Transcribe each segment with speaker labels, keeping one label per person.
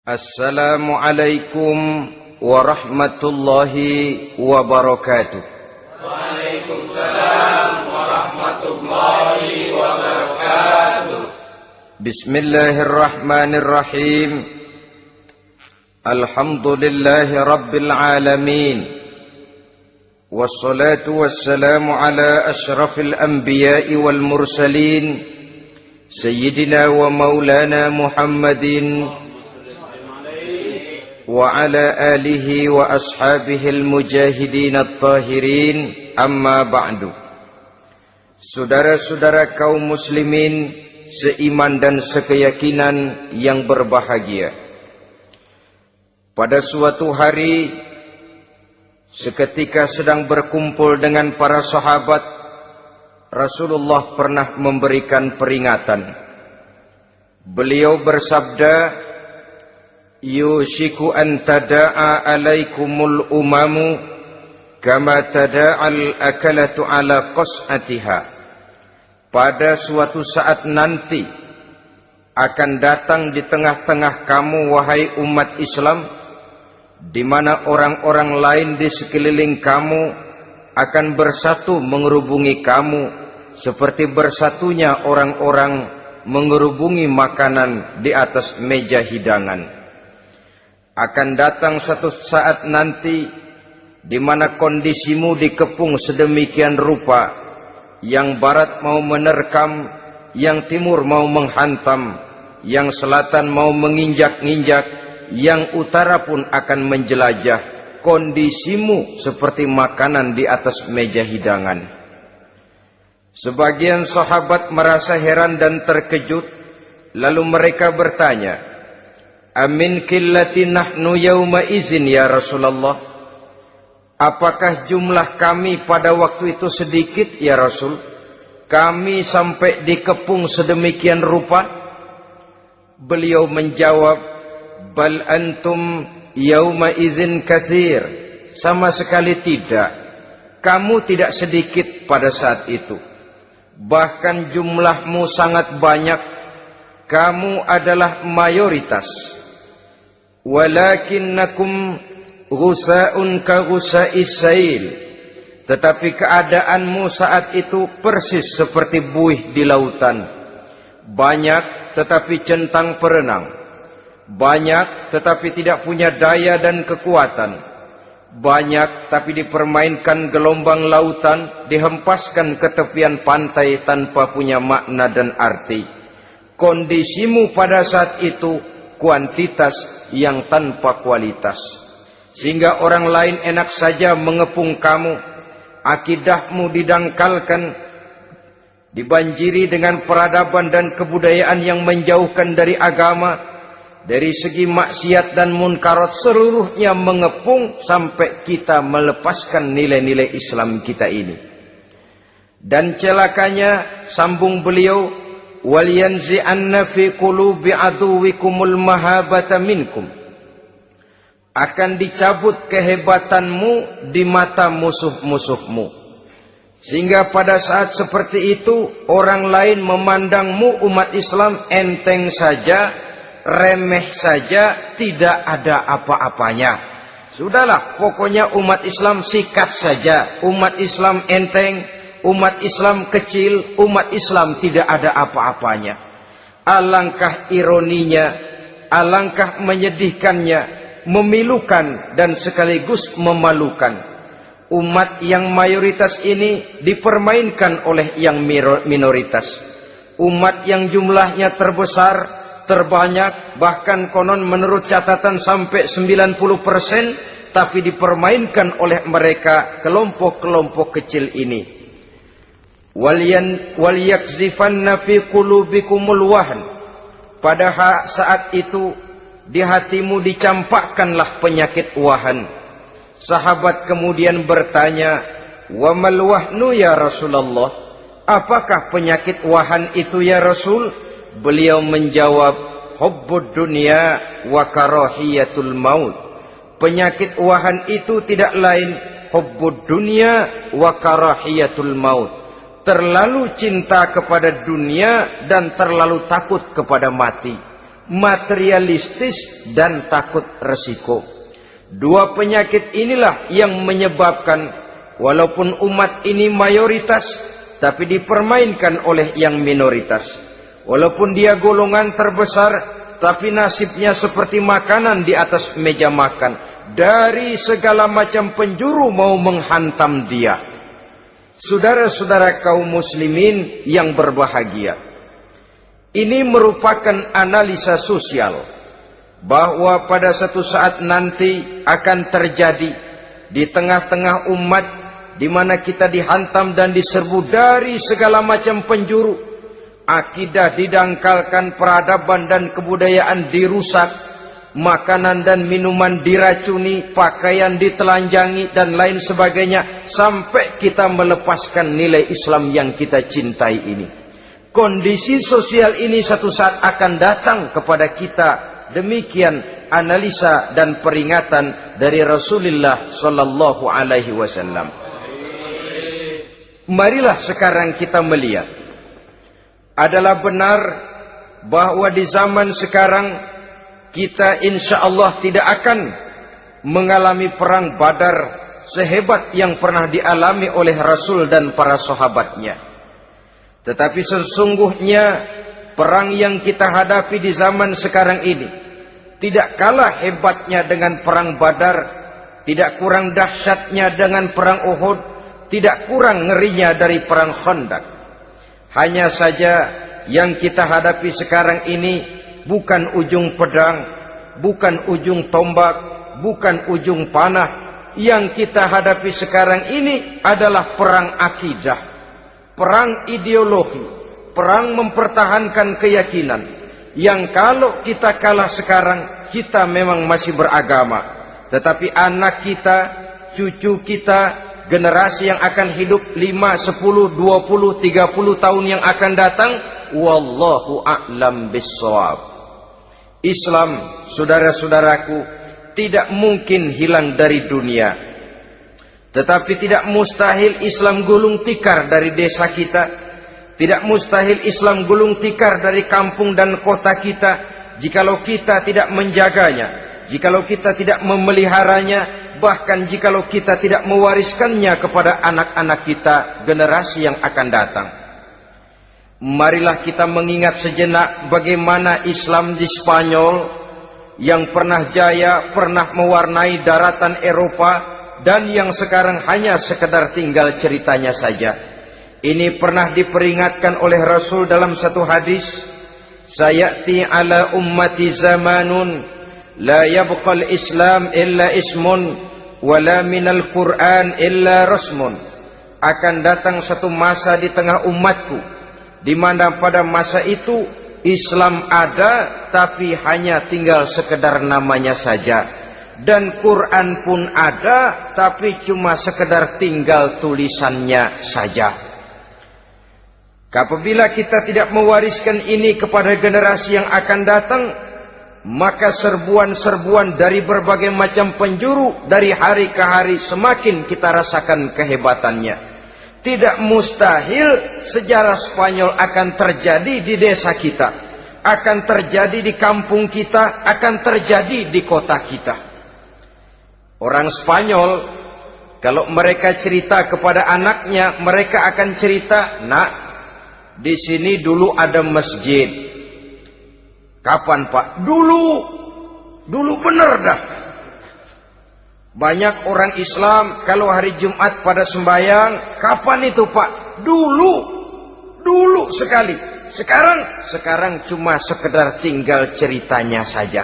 Speaker 1: Assalamualaikum warahmatullahi wabarakatuh.
Speaker 2: Waalaikumsalam warahmatullahi wabarakatuh.
Speaker 1: Bismillahirrahmanirrahim. Alhamdulillahi rabbil alamin. Wassalatu wassalamu ala ashrafil anbiya'i wal mursalin, Sayyidina wa maulana Muhammadin wa ala alihi wa ashabihil mujahidin at-tahirin, amma ba'du. Saudara-saudara kaum muslimin seiman dan sekeyakinan yang berbahagia, pada suatu hari seketika sedang berkumpul dengan para sahabat, Rasulullah pernah memberikan peringatan. Beliau bersabda, yushiku an tada'a alaikumul umamu kama tada'al akalatu ala qas'atiha. Pada suatu saat nanti akan datang di tengah-tengah kamu, wahai umat Islam, di mana orang-orang lain di sekeliling kamu akan bersatu mengerubungi kamu seperti bersatunya orang-orang mengerubungi makanan di atas meja hidangan. Akan datang satu saat nanti di mana kondisimu dikepung sedemikian rupa, yang barat mau menerkam, yang timur mau menghantam, yang selatan mau menginjak-injak, yang utara pun akan menjelajah. Kondisimu seperti makanan di atas meja hidangan. Sebagian sahabat merasa heran dan terkejut, lalu mereka bertanya, amin qillati nahnu yawma izin ya Rasulullah? Apakah jumlah kami pada waktu itu sedikit ya Rasul? Kami sampai dikepung sedemikian rupa? Beliau menjawab, bal antum yawma izin katsir. Sama sekali tidak. Kamu tidak sedikit pada saat itu. Bahkan jumlahmu sangat banyak. Kamu adalah mayoritas. Walakinnakum ghusa'un ka ghusa'is sail. Tetapi keadaanmu saat itu persis seperti buih di lautan. Banyak tetapi centang perenang. Banyak tetapi tidak punya daya dan kekuatan. Banyak tapi dipermainkan gelombang lautan, dihempaskan ke tepian pantai tanpa punya makna dan arti. Kondisimu pada saat itu kuantitas yang tanpa kualitas, sehingga orang lain enak saja mengepung kamu. Akidahmu didangkalkan, dibanjiri dengan peradaban dan kebudayaan yang menjauhkan dari agama. Dari segi maksiat dan munkarat seluruhnya mengepung sampai kita melepaskan nilai-nilai Islam kita ini. Dan celakanya, sambung beliau, waliyanzi'anna fi qulubi aduwikumul mahabata minkum. Akan dicabut kehebatanmu di mata musuh-musuhmu, sehingga pada saat seperti itu orang lain memandangmu umat Islam enteng saja, remeh saja, tidak ada apa-apanya. Sudahlah, pokoknya umat Islam sikat saja. Umat Islam enteng, umat Islam kecil, umat Islam tidak ada apa-apanya. Alangkah ironinya, alangkah menyedihkannya, memilukan dan sekaligus memalukan. Umat yang mayoritas ini dipermainkan oleh yang minoritas. Umat yang jumlahnya terbesar, terbanyak, bahkan konon menurut catatan sampai 90%, tapi dipermainkan oleh mereka kelompok-kelompok kecil ini. Waliyakzifanna fi qulubikumul wahn. Pada saat itu di hatimu dicampakkanlah penyakit wahan. Sahabat kemudian bertanya, wa mal wahnu ya Rasulullah? Apakah penyakit wahan itu ya Rasul? Beliau menjawab, hubbud dunya wa karahiyatul maut. Penyakit wahan itu tidak lain hubbud dunya wa karahiyatul maut. Terlalu cinta kepada dunia dan terlalu takut kepada mati. materialistis dan takut resiko. Dua penyakit inilah yang menyebabkan walaupun umat ini mayoritas, tapi dipermainkan oleh yang minoritas. Walaupun dia golongan terbesar, tapi nasibnya seperti makanan di atas meja makan. Dari segala macam penjuru mau menghantam dia. Saudara-saudara kaum muslimin yang berbahagia, ini merupakan analisa sosial bahwa pada satu saat nanti akan terjadi di tengah-tengah umat di mana kita dihantam dan diserbu dari segala macam penjuru. Akidah didangkalkan, peradaban dan kebudayaan dirusak, makanan dan minuman diracuni, pakaian ditelanjangi dan lain sebagainya, sampai kita melepaskan nilai Islam yang kita cintai ini. Kondisi sosial ini satu saat akan datang kepada kita. Demikian analisa dan peringatan dari Rasulullah sallallahu alaihi wasallam. Marilah sekarang kita melihat, adalah benar bahwa di zaman sekarang kita insya Allah tidak akan mengalami perang Badar sehebat yang pernah dialami oleh Rasul dan para sahabatnya. Tetapi sesungguhnya perang yang kita hadapi di zaman sekarang ini tidak kalah hebatnya dengan perang Badar, tidak kurang dahsyatnya dengan perang Uhud, tidak kurang ngerinya dari perang Khandaq. Hanya saja yang kita hadapi sekarang ini bukan ujung pedang, bukan ujung tombak, bukan ujung panah. Yang kita hadapi sekarang ini adalah perang akidah, perang ideologi, perang mempertahankan keyakinan. Yang kalau kita kalah sekarang, kita memang masih beragama. Tetapi anak kita, cucu kita, generasi yang akan hidup 5, 10, 20, 30 tahun yang akan datang, wallahu a'lam bissawab. Islam, saudara-saudaraku, tidak mungkin hilang dari dunia. Tetapi tidak mustahil Islam gulung tikar dari desa kita. Tidak mustahil Islam gulung tikar dari kampung dan kota kita, jikalau kita tidak menjaganya, jikalau kita tidak memeliharanya, bahkan jikalau kita tidak mewariskannya kepada anak-anak kita, generasi yang akan datang. Marilah kita mengingat sejenak bagaimana Islam di Spanyol yang pernah jaya, pernah mewarnai daratan Eropa, dan yang sekarang hanya sekedar tinggal ceritanya saja. Ini pernah diperingatkan oleh Rasul dalam satu hadis, sayati ala ummati zamanun la yabqal Islam illa ismun wala minal Quran illa rasmun. Akan datang satu masa di tengah umatku di mana pada masa itu Islam ada tapi hanya tinggal sekedar namanya saja, dan Quran pun ada tapi cuma sekedar tinggal tulisannya saja. Apabila kita tidak mewariskan ini kepada generasi yang akan datang, maka serbuan-serbuan dari berbagai macam penjuru dari hari ke hari semakin kita rasakan kehebatannya. Tidak mustahil sejarah Spanyol akan terjadi di desa kita, akan terjadi di kampung kita, akan terjadi di kota kita. Orang Spanyol kalau mereka cerita kepada anaknya, mereka akan cerita, "Nak, di sini dulu ada masjid." Kapan, Pak? Dulu bener dah. Banyak orang Islam kalau hari Jumat pada sembahyang, kapan itu, Pak? Dulu sekali. Sekarang cuma sekedar tinggal ceritanya saja.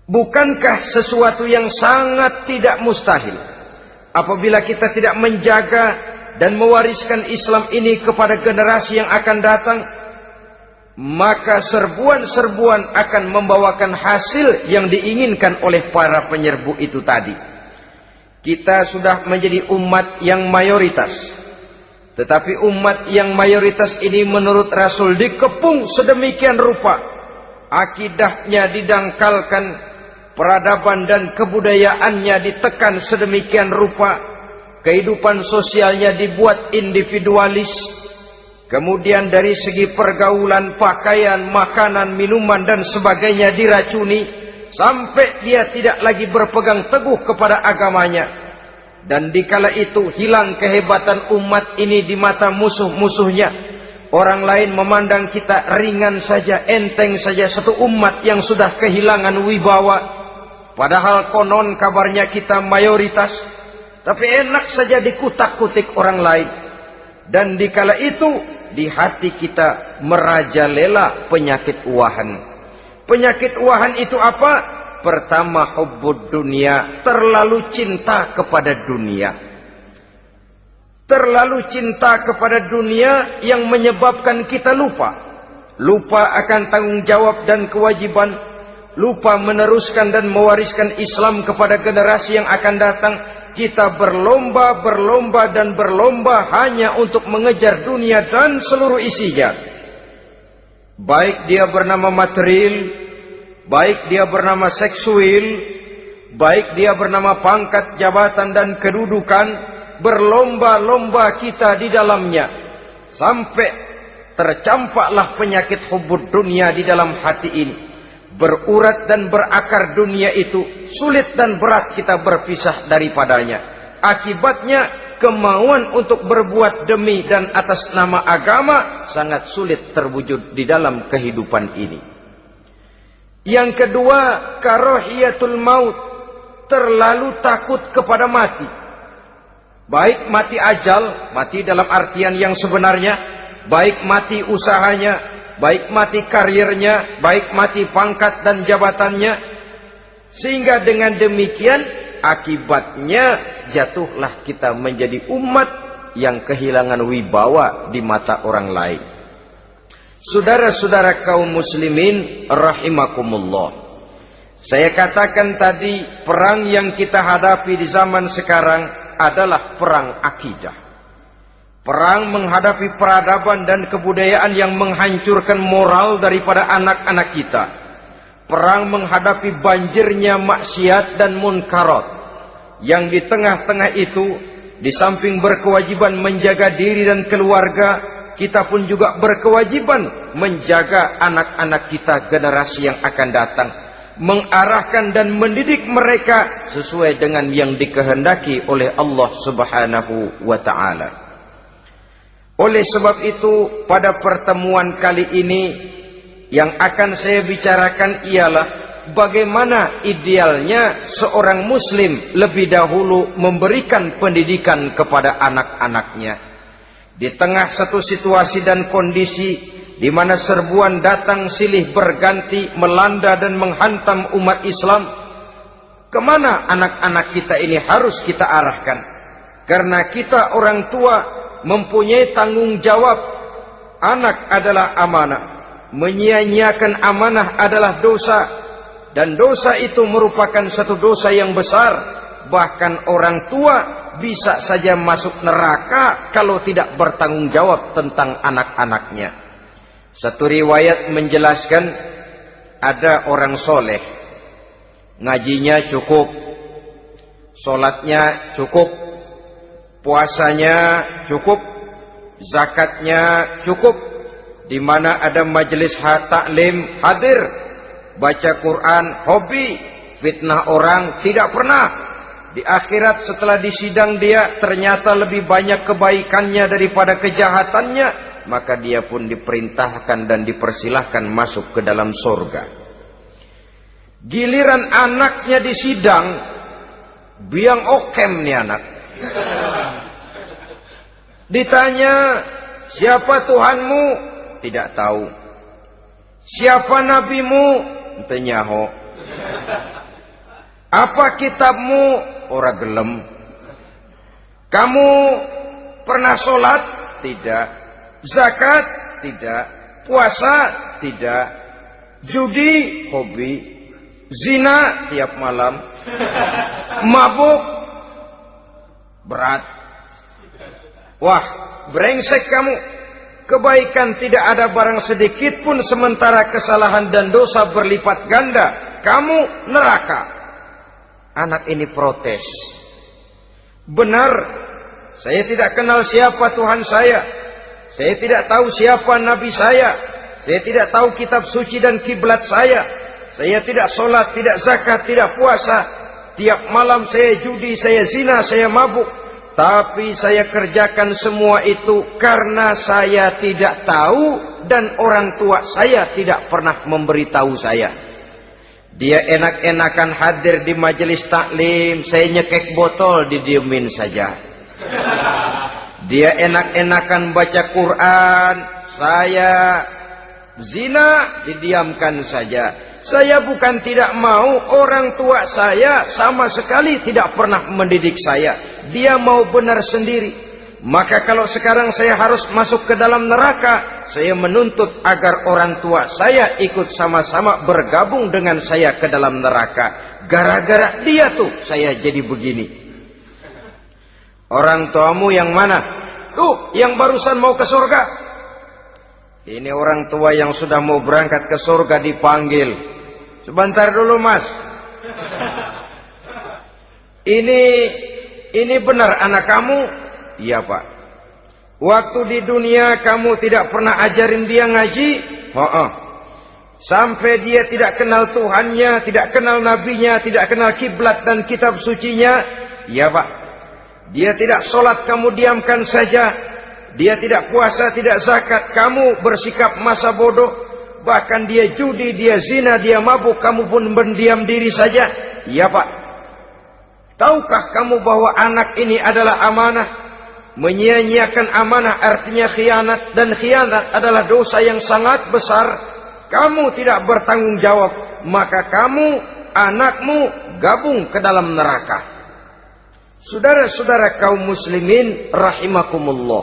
Speaker 1: Bukankah sesuatu yang sangat tidak mustahil apabila kita tidak menjaga dan mewariskan Islam ini kepada generasi yang akan datang? Maka serbuan-serbuan akan membawakan hasil yang diinginkan oleh para penyerbu itu tadi. Kita sudah menjadi umat yang mayoritas, tetapi umat yang mayoritas ini menurut Rasul dikepung sedemikian rupa, akidahnya didangkalkan, peradaban dan kebudayaannya ditekan sedemikian rupa, kehidupan sosialnya dibuat individualis. Kemudian dari segi pergaulan, pakaian, makanan, minuman dan sebagainya diracuni sampai dia tidak lagi berpegang teguh kepada agamanya. Dan dikala itu hilang kehebatan umat ini di mata musuh-musuhnya. Orang lain memandang kita ringan saja, enteng saja, satu umat yang sudah kehilangan wibawa. Padahal konon kabarnya kita mayoritas, tapi enak saja dikutak-kutik orang lain. Dan dikala itu di hati kita merajalela penyakit uahan. Penyakit uahan itu apa? Pertama, hubbud dunia, terlalu cinta kepada dunia. Terlalu cinta kepada dunia yang menyebabkan kita lupa. Lupa akan tanggung jawab dan kewajiban. Lupa meneruskan dan mewariskan Islam kepada generasi yang akan datang. Kita berlomba hanya untuk mengejar dunia dan seluruh isinya. Baik dia bernama material, baik dia bernama seksual, baik dia bernama pangkat, jabatan dan kedudukan, berlomba-lomba kita di dalamnya. Sampai tercampaklah penyakit hubbud dunia di dalam hati ini. Berurat dan berakar dunia itu, sulit dan berat kita berpisah daripadanya. Akibatnya kemauan untuk berbuat demi dan atas nama agama sangat sulit terwujud di dalam kehidupan ini. Yang kedua, karahiyatul maut, terlalu takut kepada mati. Baik mati ajal, mati dalam artian yang sebenarnya, baik mati usahanya, baik mati karirnya, baik mati pangkat dan jabatannya. Sehingga dengan demikian akibatnya jatuhlah kita menjadi umat yang kehilangan wibawa di mata orang lain. Saudara-saudara kaum muslimin rahimakumullah, saya katakan tadi, perang yang kita hadapi di zaman sekarang adalah perang akidah. Perang menghadapi peradaban dan kebudayaan yang menghancurkan moral daripada anak-anak kita. Perang menghadapi banjirnya maksiat dan munkarat. Yang di tengah-tengah itu, di samping berkewajiban menjaga diri dan keluarga, kita pun juga berkewajiban menjaga anak-anak kita, generasi yang akan datang. Mengarahkan dan mendidik mereka sesuai dengan yang dikehendaki oleh Allah Subhanahu wa ta'ala. Oleh sebab itu, pada pertemuan kali ini yang akan saya bicarakan ialah bagaimana idealnya seorang muslim lebih dahulu memberikan pendidikan kepada anak-anaknya. Di tengah satu situasi dan kondisi di mana serbuan datang silih berganti melanda dan menghantam umat Islam, kemana anak-anak kita ini harus kita arahkan? Karena kita orang tua mempunyai tanggung jawab. Anak adalah amanah. Menyia-nyiakan amanah adalah dosa. Dan dosa itu merupakan satu dosa yang besar. Bahkan orang tua bisa saja masuk neraka kalau tidak bertanggung jawab tentang anak-anaknya. Satu riwayat menjelaskan, ada orang soleh, ngajinya cukup, sholatnya cukup, puasanya cukup, zakatnya cukup, di mana ada majelis taklim hadir, baca Quran hobi, fitnah orang tidak pernah. Di akhirat setelah disidang dia ternyata lebih banyak kebaikannya daripada kejahatannya, maka dia pun diperintahkan dan dipersilahkan masuk ke dalam surga. Giliran anaknya disidang, biang okem nih anak. Ditanya, siapa Tuhanmu? Tidak tahu. Siapa nabimu? Ente nyaho. Apa kitabmu? Ora gelem. Kamu pernah sholat? Tidak. Zakat? Tidak. Puasa? Tidak. Judi? Hobi. Zina? Tiap malam. Mabuk? Berat. Wah, brengsek kamu. Kebaikan tidak ada barang sedikit pun, sementara kesalahan dan dosa berlipat ganda. Kamu neraka. Anak ini protes. Benar, saya tidak kenal siapa Tuhan saya. Saya tidak tahu siapa nabi saya. Saya tidak tahu kitab suci dan kiblat saya. Saya tidak sholat, tidak zakat, tidak puasa. Tiap malam saya judi, saya zina, saya mabuk. Tapi saya kerjakan semua itu karena saya tidak tahu dan orang tua saya tidak pernah memberitahu saya. Dia enak-enakan hadir di majelis taklim, saya nyekek botol, didiemin saja. Dia enak-enakan baca Quran, saya zina, didiamkan saja. Saya bukan tidak mau, orang tua saya sama sekali tidak pernah mendidik saya. Dia mau benar sendiri. Maka kalau sekarang saya harus masuk ke dalam neraka, saya menuntut agar orang tua saya ikut sama-sama bergabung dengan saya ke dalam neraka. Gara-gara dia tuh saya jadi begini. Orang tuamu yang mana? Tuh, yang barusan mau ke surga. Ini orang tua yang sudah mau berangkat ke surga dipanggil. Sebentar dulu, Mas. Ini benar anak kamu? Iya, Pak. Waktu di dunia kamu tidak pernah ajarin dia ngaji? Sampai dia tidak kenal Tuhannya, tidak kenal nabinya, tidak kenal kiblat dan kitab sucinya? Iya, Pak. Dia tidak sholat, kamu diamkan saja. Dia tidak puasa, tidak zakat, kamu bersikap masa bodoh. Bahkan dia judi, dia zina, dia mabuk, kamu pun berdiam diri saja. Iya, Pak. Tahukah kamu bahwa anak ini adalah amanah? Menyia-nyiakan amanah artinya khianat, dan khianat adalah dosa yang sangat besar. Kamu tidak bertanggung jawab, maka kamu, anakmu gabung ke dalam neraka. Saudara-saudara kaum muslimin rahimakumullah,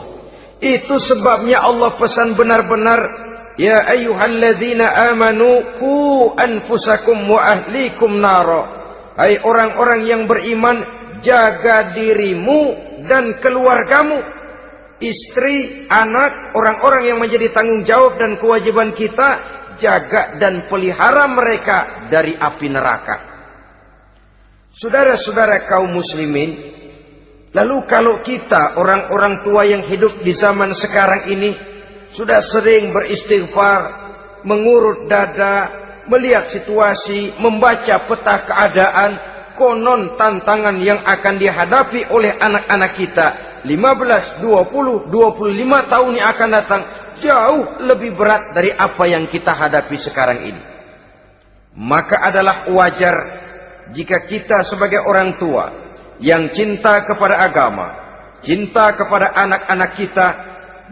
Speaker 1: itu sebabnya Allah pesan benar-benar, ya ayyuhalladzina amanu qu anfusakum wa ahlikum nara. Hai orang-orang yang beriman, jaga dirimu dan keluargamu, istri, anak, orang-orang yang menjadi tanggung jawab dan kewajiban kita, jaga dan pelihara mereka dari api neraka. Saudara-saudara kaum muslimin, lalu kalau kita orang-orang tua yang hidup di zaman sekarang ini sudah sering beristighfar, mengurut dada, melihat situasi, membaca peta keadaan, konon tantangan yang akan dihadapi oleh anak-anak kita 15, 20, 25 tahun yang akan datang jauh lebih berat dari apa yang kita hadapi sekarang ini. Maka adalah wajar jika kita sebagai orang tua yang cinta kepada agama, cinta kepada anak-anak kita,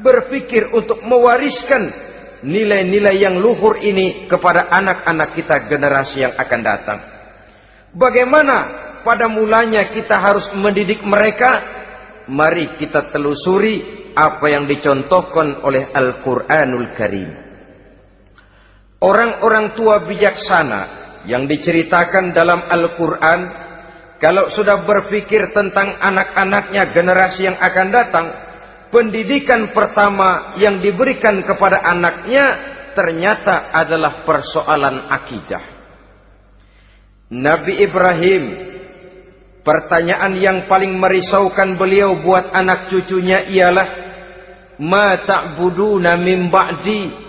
Speaker 1: berpikir untuk mewariskan nilai-nilai yang luhur ini kepada anak-anak kita generasi yang akan datang. Bagaimana pada mulanya kita harus mendidik mereka? Mari kita telusuri apa yang dicontohkan oleh Al-Quranul Karim. Orang-orang tua bijaksana yang diceritakan dalam Al-Quran, kalau sudah berpikir tentang anak-anaknya generasi yang akan datang, pendidikan pertama yang diberikan kepada anaknya ternyata adalah persoalan akidah. Nabi Ibrahim, pertanyaan yang paling merisaukan beliau buat anak cucunya ialah, ma ta'buduna min ba'di.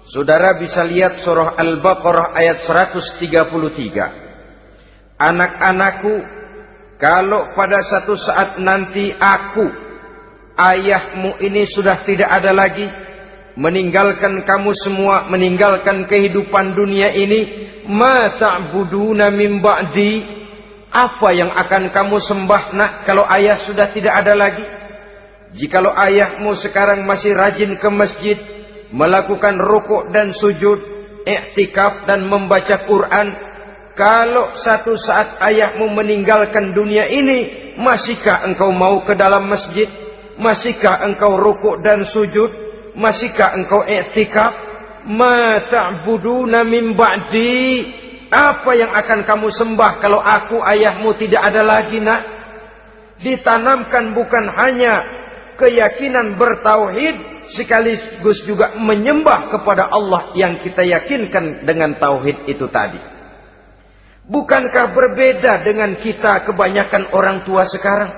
Speaker 1: Saudara bisa lihat surah Al-Baqarah ayat 133. Anak-anakku, kalau pada satu saat nanti aku, ayahmu ini sudah tidak ada lagi, meninggalkan kamu semua, meninggalkan kehidupan dunia ini, ma ta'buduna min ba'di, apa yang akan kamu sembah nak kalau ayah sudah tidak ada lagi? Jikalau ayahmu sekarang masih rajin ke masjid, melakukan rukuk dan sujud, i'tikaf dan membaca Quran, kalau satu saat ayahmu meninggalkan dunia ini, masihkah engkau mau ke dalam masjid? Masihkah engkau rukuk dan sujud? Masihkah engkau i'tikaf? Ma ta'buduna min ba'di, apa yang akan kamu sembah kalau aku ayahmu tidak ada lagi nak? Ditanamkan bukan hanya keyakinan bertauhid, sekaligus juga menyembah kepada Allah yang kita yakinkan dengan tauhid itu tadi. Bukankah berbeda dengan kita kebanyakan orang tua sekarang?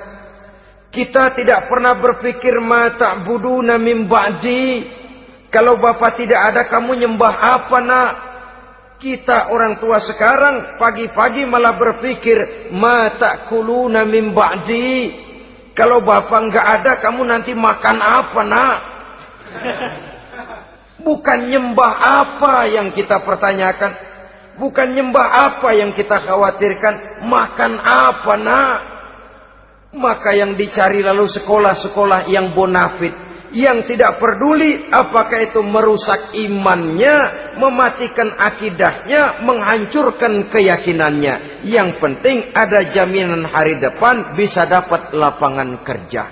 Speaker 1: Kita tidak pernah berpikir ma ta'buduna min ba'di. Kalau bapak tidak ada, kamu nyembah apa nak? Kita orang tua sekarang pagi-pagi malah berpikir ma ta'kuluna min ba'di. Kalau bapak enggak ada, kamu nanti makan apa nak? Bukan nyembah apa yang kita pertanyakan, bukan nyembah apa yang kita khawatirkan, makan apa nak? Maka yang dicari lalu sekolah-sekolah yang bonafit, yang tidak peduli apakah itu merusak imannya, mematikan akidahnya, menghancurkan keyakinannya. Yang penting ada jaminan hari depan bisa dapat lapangan kerja.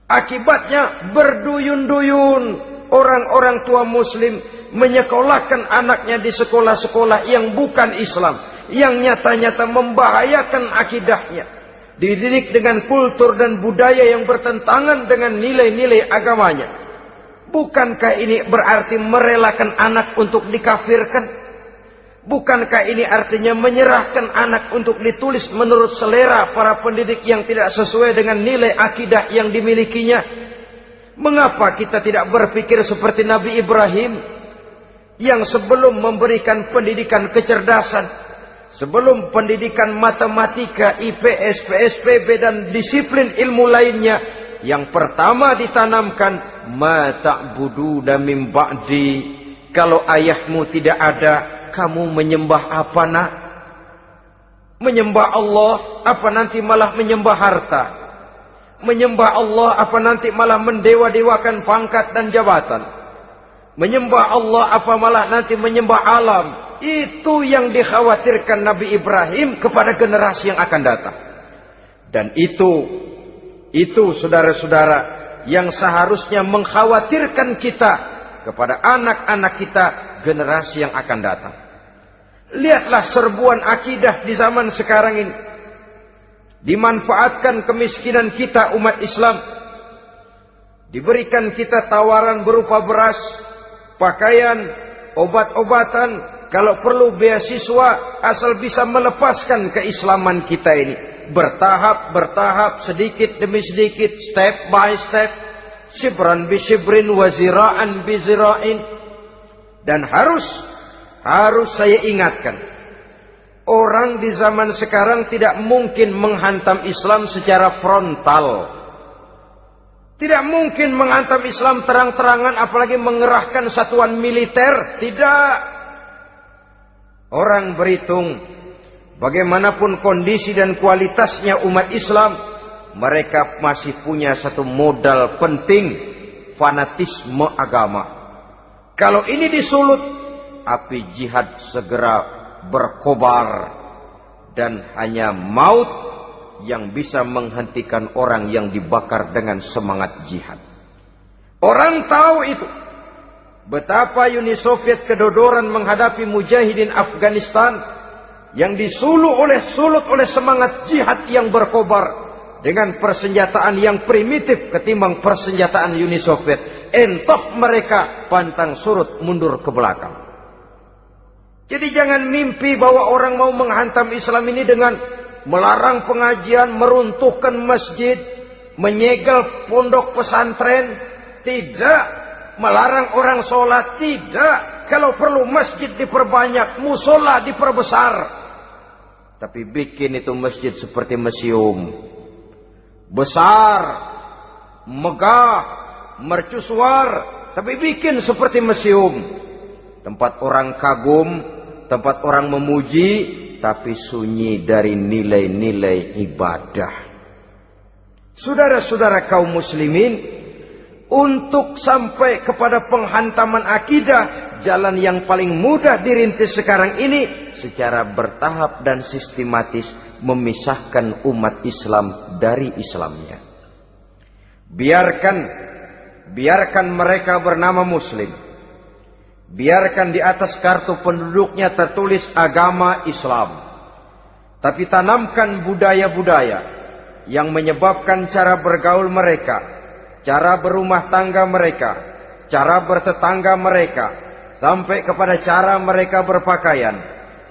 Speaker 1: Akibatnya berduyun-duyun orang-orang tua muslim menyekolahkan anaknya di sekolah-sekolah yang bukan Islam, yang nyata-nyata membahayakan akidahnya, dididik dengan kultur dan budaya yang bertentangan dengan nilai-nilai agamanya. Bukankah ini berarti merelakan anak untuk dikafirkan? Bukankah ini artinya menyerahkan anak untuk ditulis menurut selera para pendidik yang tidak sesuai dengan nilai akidah yang dimilikinya? Mengapa kita tidak berpikir seperti Nabi Ibrahim, yang sebelum memberikan pendidikan kecerdasan, sebelum pendidikan matematika, IPS, PSPB dan disiplin ilmu lainnya, yang pertama ditanamkan ma ta'buduna min ba'di. Kalau ayahmu tidak ada, kamu menyembah apa nak? Menyembah Allah apa nanti malah menyembah harta? Menyembah Allah apa nanti malah mendewa-dewakan pangkat dan jabatan? Menyembah Allah apa malah nanti menyembah alam? Itu yang dikhawatirkan Nabi Ibrahim kepada generasi yang akan datang. Dan itu saudara-saudara yang seharusnya mengkhawatirkan kita kepada anak-anak kita, generasi yang akan datang. Lihatlah serbuan akidah di zaman sekarang ini. Dimanfaatkan kemiskinan kita umat Islam. Diberikan kita tawaran berupa beras, pakaian, obat-obatan, kalau perlu beasiswa, asal bisa melepaskan keislaman kita ini. Bertahap, sedikit demi sedikit, step by step, shibran bi shibrin wa zira'an bi zira'in. Dan harus saya ingatkan, orang di zaman sekarang tidak mungkin menghantam Islam secara frontal. Tidak mungkin menghantam Islam terang-terangan, apalagi mengerahkan satuan militer. Tidak. Orang berhitung bagaimanapun kondisi dan kualitasnya umat Islam, mereka masih punya satu modal penting, fanatisme agama. Kalau ini disulut, api jihad segera berkobar, dan hanya maut yang bisa menghentikan orang yang dibakar dengan semangat jihad. Orang tahu itu. Betapa Uni Soviet kedodoran menghadapi mujahidin Afghanistan yang disulut oleh semangat jihad yang berkobar dengan persenjataan yang primitif ketimbang persenjataan Uni Soviet. Entok mereka pantang surut mundur ke belakang. Jadi jangan mimpi bahwa orang mau menghantam Islam ini dengan melarang pengajian, meruntuhkan masjid, menyegel pondok pesantren. Tidak. Melarang orang sholat. Tidak. Kalau perlu masjid diperbanyak, musola diperbesar. Tapi bikin itu masjid seperti museum. Besar, megah, mercusuar, tapi bikin seperti museum. Tempat orang kagum, tempat orang memuji, tapi sunyi dari nilai-nilai ibadah. Saudara-saudara kaum muslimin, untuk sampai kepada penghantaman akidah, jalan yang paling mudah dirintis sekarang ini secara bertahap dan sistematis, memisahkan umat Islam dari Islamnya. Biarkan mereka bernama Muslim. Biarkan di atas kartu penduduknya tertulis agama Islam. Tapi tanamkan budaya-budaya yang menyebabkan cara bergaul mereka, cara berumah tangga mereka, cara bertetangga mereka, sampai kepada cara mereka berpakaian,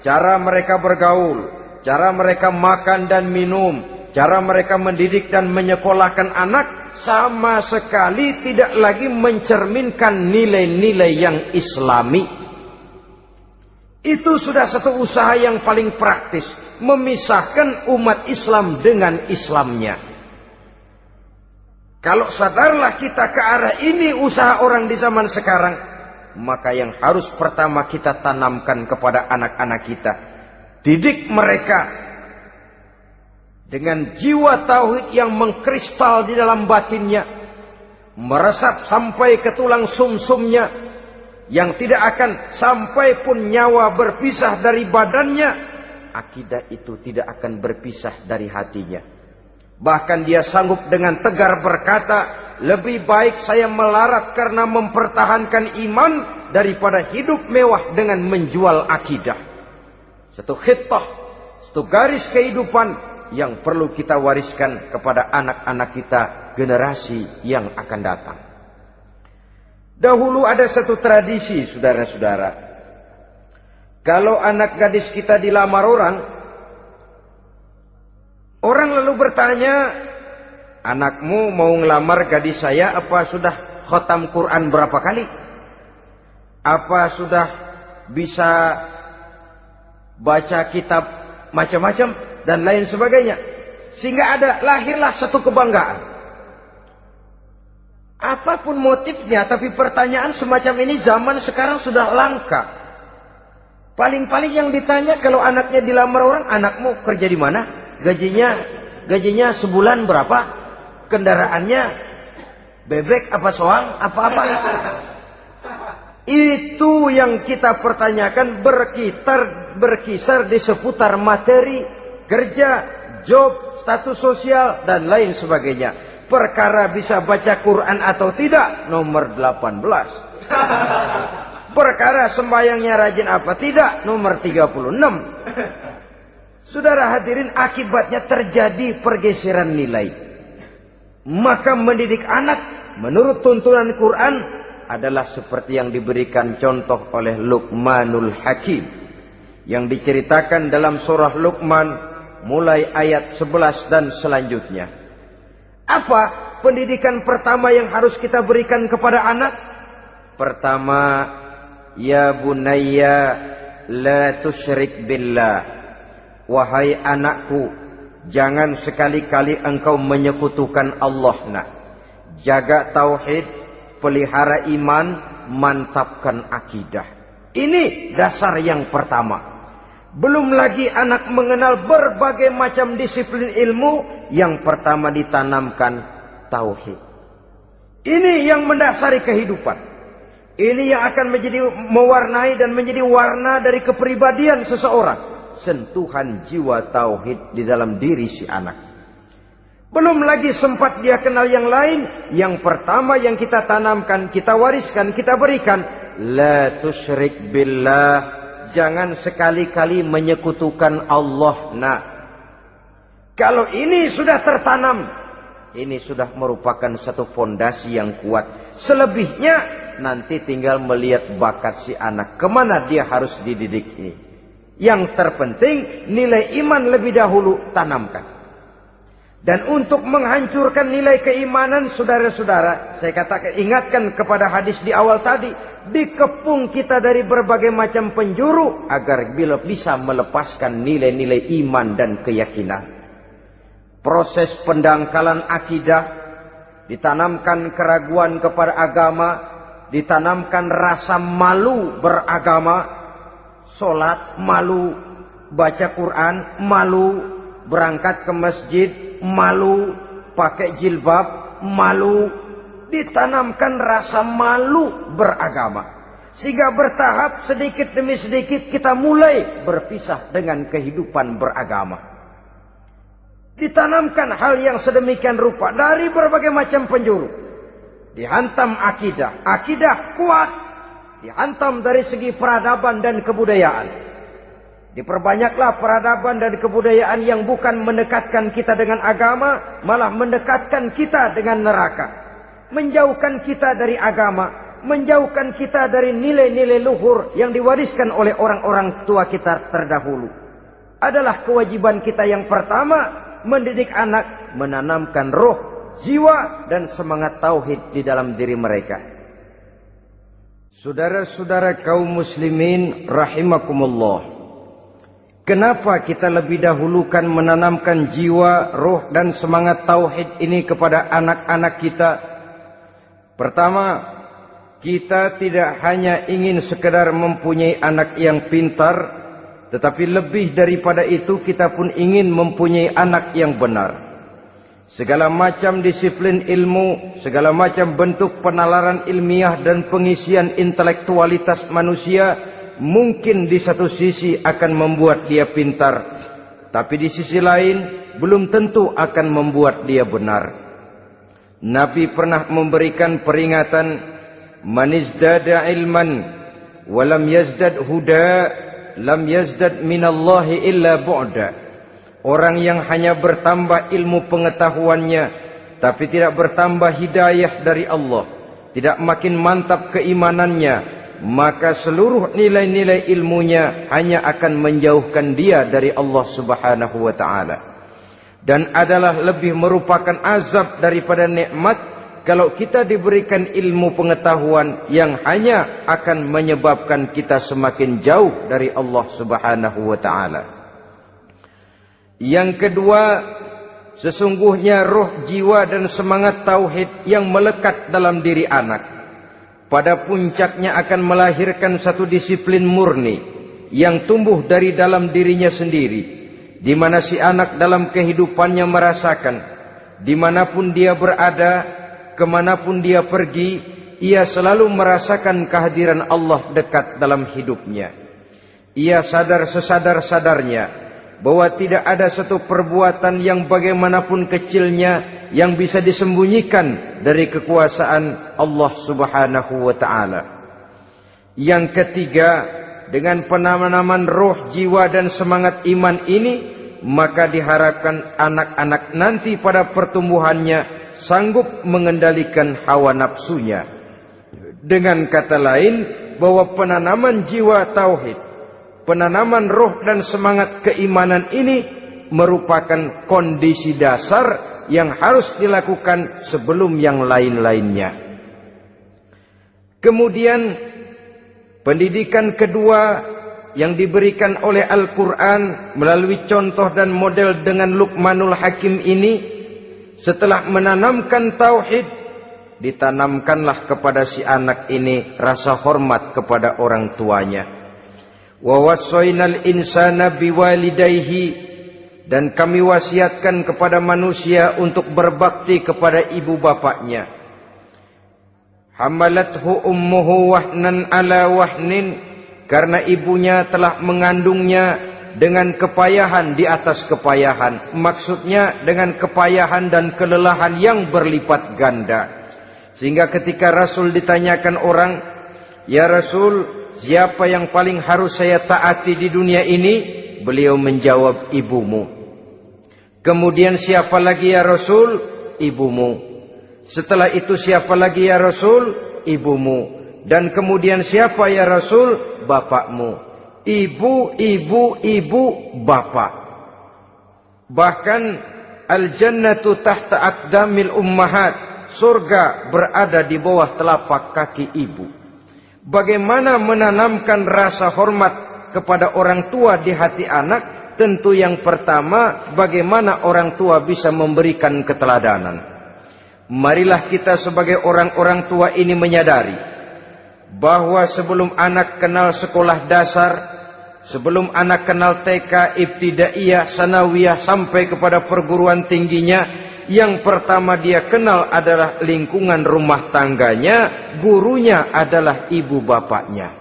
Speaker 1: cara mereka bergaul, cara mereka makan dan minum, cara mereka mendidik dan menyekolahkan anak sama sekali tidak lagi mencerminkan nilai-nilai yang islami. Itu sudah satu usaha yang paling praktis, memisahkan umat Islam dengan Islamnya. Kalau sadarlah kita ke arah ini usaha orang di zaman sekarang, maka yang harus pertama kita tanamkan kepada anak-anak kita, didik mereka dengan jiwa tauhid yang mengkristal di dalam batinnya, meresap sampai ke tulang sumsumnya, yang tidak akan sampai pun nyawa berpisah dari badannya, akidah itu tidak akan berpisah dari hatinya. Bahkan dia sanggup dengan tegar berkata, lebih baik saya melarat karena mempertahankan iman daripada hidup mewah dengan menjual akidah. Satu khitah, satu garis kehidupan yang perlu kita wariskan kepada anak-anak kita, generasi yang akan datang. Dahulu ada satu tradisi, saudara-saudara. Kalau anak gadis kita dilamar orang lalu bertanya, anakmu mau ngelamar gadis saya, apa sudah khatam Quran berapa kali? Apa sudah bisa baca kitab macam-macam dan lain sebagainya? Sehingga lahirlah satu kebanggaan. Apapun motifnya, tapi pertanyaan semacam ini zaman sekarang sudah langka. Paling-paling yang ditanya kalau anaknya dilamar orang, anakmu kerja di mana? Gajinya sebulan berapa? Kendaraannya bebek apa soang? Apa-apa? Itu yang kita pertanyakan, berkisar di seputar materi, kerja, job, status sosial, dan lain sebagainya. Perkara bisa baca Quran atau tidak, nomor 18. Perkara sembahyangnya rajin apa tidak, nomor 36. Saudara hadirin, akibatnya terjadi pergeseran nilai. Maka mendidik anak menurut tuntunan Quran adalah seperti yang diberikan contoh oleh Luqmanul Hakim, yang diceritakan dalam surah Luqman mulai ayat 11 dan selanjutnya. Apa pendidikan pertama yang harus kita berikan kepada anak? Pertama, ya bunayya la tusyrik billah. Wahai anakku, jangan sekali-kali engkau menyekutukan Allah. Nah, jaga tauhid, pelihara iman, mantapkan akidah. Ini dasar yang pertama. Belum lagi anak mengenal berbagai macam disiplin ilmu, yang pertama ditanamkan tauhid. Ini yang mendasari kehidupan. Ini yang akan mewarnai dan menjadi warna dari kepribadian seseorang. Sentuhan jiwa tauhid di dalam diri si anak. Belum lagi sempat dia kenal yang lain. Yang pertama yang kita tanamkan, kita wariskan, kita berikan, la tusyrik billah. Jangan sekali-kali menyekutukan Allah. Nah, kalau ini sudah tertanam, ini sudah merupakan satu fondasi yang kuat. Selebihnya nanti tinggal melihat bakat si anak, kemana dia harus dididik ini. Yang terpenting nilai iman lebih dahulu tanamkan. Dan untuk menghancurkan nilai keimanan, saudara-saudara, saya katakan, ingatkan kepada hadis di awal tadi, dikepung kita dari berbagai macam penjuru agar bila bisa melepaskan nilai-nilai iman dan keyakinan. Proses pendangkalan akidah, ditanamkan keraguan kepada agama, ditanamkan rasa malu beragama. Sholat malu, baca Quran malu, berangkat ke masjid malu, pakai jilbab malu. Ditanamkan rasa malu beragama, sehingga bertahap sedikit demi sedikit kita mulai berpisah dengan kehidupan beragama. Ditanamkan hal yang sedemikian rupa dari berbagai macam penjuru. Dihantam akidah, akidah kuat. Dihantam dari segi peradaban dan kebudayaan. Diperbanyaklah peradaban dan kebudayaan yang bukan mendekatkan kita dengan agama, malah mendekatkan kita dengan neraka. Menjauhkan kita dari agama, menjauhkan kita dari nilai-nilai luhur yang diwariskan oleh orang-orang tua kita terdahulu. Adalah kewajiban kita yang pertama, mendidik anak, menanamkan roh, jiwa dan semangat tauhid di dalam diri mereka. Saudara-saudara kaum muslimin rahimakumullah. Kenapa kita lebih dahulukan menanamkan jiwa, roh dan semangat tauhid ini kepada anak-anak kita? Pertama, kita tidak hanya ingin sekedar mempunyai anak yang pintar, tetapi lebih daripada itu kita pun ingin mempunyai anak yang benar. Segala macam disiplin ilmu, segala macam bentuk penalaran ilmiah dan pengisian intelektualitas manusia mungkin di satu sisi akan membuat dia pintar, tapi di sisi lain belum tentu akan membuat dia benar. Nabi pernah memberikan peringatan, "Man izdada ilman wa lam yazdad huda, lam yazdad minallahi illa bu'da." Orang yang hanya bertambah ilmu pengetahuannya tapi tidak bertambah hidayah dari Allah, tidak makin mantap keimanannya, maka seluruh nilai-nilai ilmunya hanya akan menjauhkan dia dari Allah Subhanahu wa taala. Dan adalah lebih merupakan azab daripada nikmat kalau kita diberikan ilmu pengetahuan yang hanya akan menyebabkan kita semakin jauh dari Allah Subhanahu wa taala. Yang kedua, sesungguhnya roh, jiwa dan semangat tauhid yang melekat dalam diri anak pada puncaknya akan melahirkan satu disiplin murni yang tumbuh dari dalam dirinya sendiri, di mana si anak dalam kehidupannya merasakan dimanapun dia berada, kemanapun dia pergi, ia selalu merasakan kehadiran Allah dekat dalam hidupnya. Ia sadar sesadar-sadarnya bahwa tidak ada satu perbuatan yang bagaimanapun kecilnya yang bisa disembunyikan dari kekuasaan Allah Subhanahu wa taala. Yang ketiga, dengan penanaman roh, jiwa dan semangat iman ini, maka diharapkan anak-anak nanti pada pertumbuhannya sanggup mengendalikan hawa nafsunya. Dengan kata lain, bahwa penanaman jiwa tauhid, penanaman roh dan semangat keimanan ini merupakan kondisi dasar yang harus dilakukan sebelum yang lain-lainnya. Kemudian pendidikan kedua yang diberikan oleh Al-Quran melalui contoh dan model dengan Luqmanul Hakim ini, setelah menanamkan tauhid, ditanamkanlah kepada si anak ini rasa hormat kepada orang tuanya. Wa wassaynal insana biwalidayhi, dan kami wasiatkan kepada manusia untuk berbakti kepada ibu bapaknya. Hamalathu ummuhu wahnan ala wahnin, karena ibunya telah mengandungnya dengan kepayahan di atas kepayahan. Maksudnya dengan kepayahan dan kelelahan yang berlipat ganda. Sehingga ketika Rasul ditanyakan orang, "Ya Rasul, siapa yang paling harus saya taati di dunia ini?" Beliau menjawab, "Ibumu." Kemudian, "Siapa lagi ya Rasul?" "Ibumu." Setelah itu, "Siapa lagi ya Rasul?" "Ibumu." Dan kemudian, "Siapa ya Rasul?" "Bapakmu." Ibu, ibu, ibu, bapak. Bahkan al-jannatu tahta aqdamil ummahat, surga berada di bawah telapak kaki ibu. Bagaimana menanamkan rasa hormat kepada orang tua di hati anak? Tentu yang pertama, bagaimana orang tua bisa memberikan keteladanan. Marilah kita sebagai orang-orang tua ini menyadari bahwa sebelum anak kenal sekolah dasar, sebelum anak kenal TK, ibtidaiyah, sanawiyah sampai kepada perguruan tingginya, yang pertama dia kenal adalah lingkungan rumah tangganya, gurunya adalah ibu bapaknya.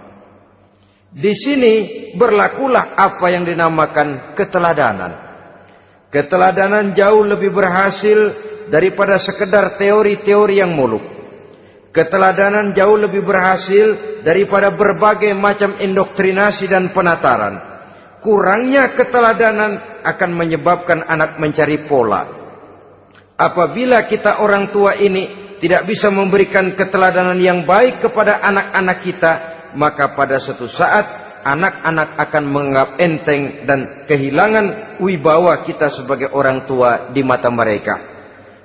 Speaker 1: Di sini berlakulah apa yang dinamakan keteladanan. Keteladanan jauh lebih berhasil daripada sekedar teori-teori yang muluk. Keteladanan jauh lebih berhasil daripada berbagai macam indoktrinasi dan penataran. Kurangnya keteladanan akan menyebabkan anak mencari pola. Apabila kita orang tua ini tidak bisa memberikan keteladanan yang baik kepada anak-anak kita, maka pada suatu saat anak-anak akan menganggap enteng dan kehilangan wibawa kita sebagai orang tua di mata mereka.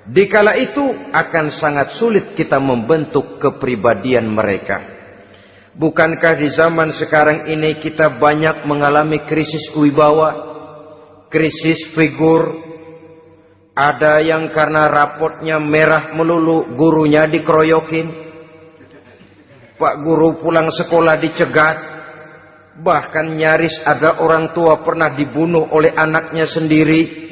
Speaker 1: Dikala itu akan sangat sulit kita membentuk kepribadian mereka. Bukankah di zaman sekarang ini kita banyak mengalami krisis wibawa, krisis figur? Ada yang karena rapotnya merah melulu, gurunya dikeroyokin. Pak guru pulang sekolah dicegat. Bahkan nyaris ada orang tua pernah dibunuh oleh anaknya sendiri.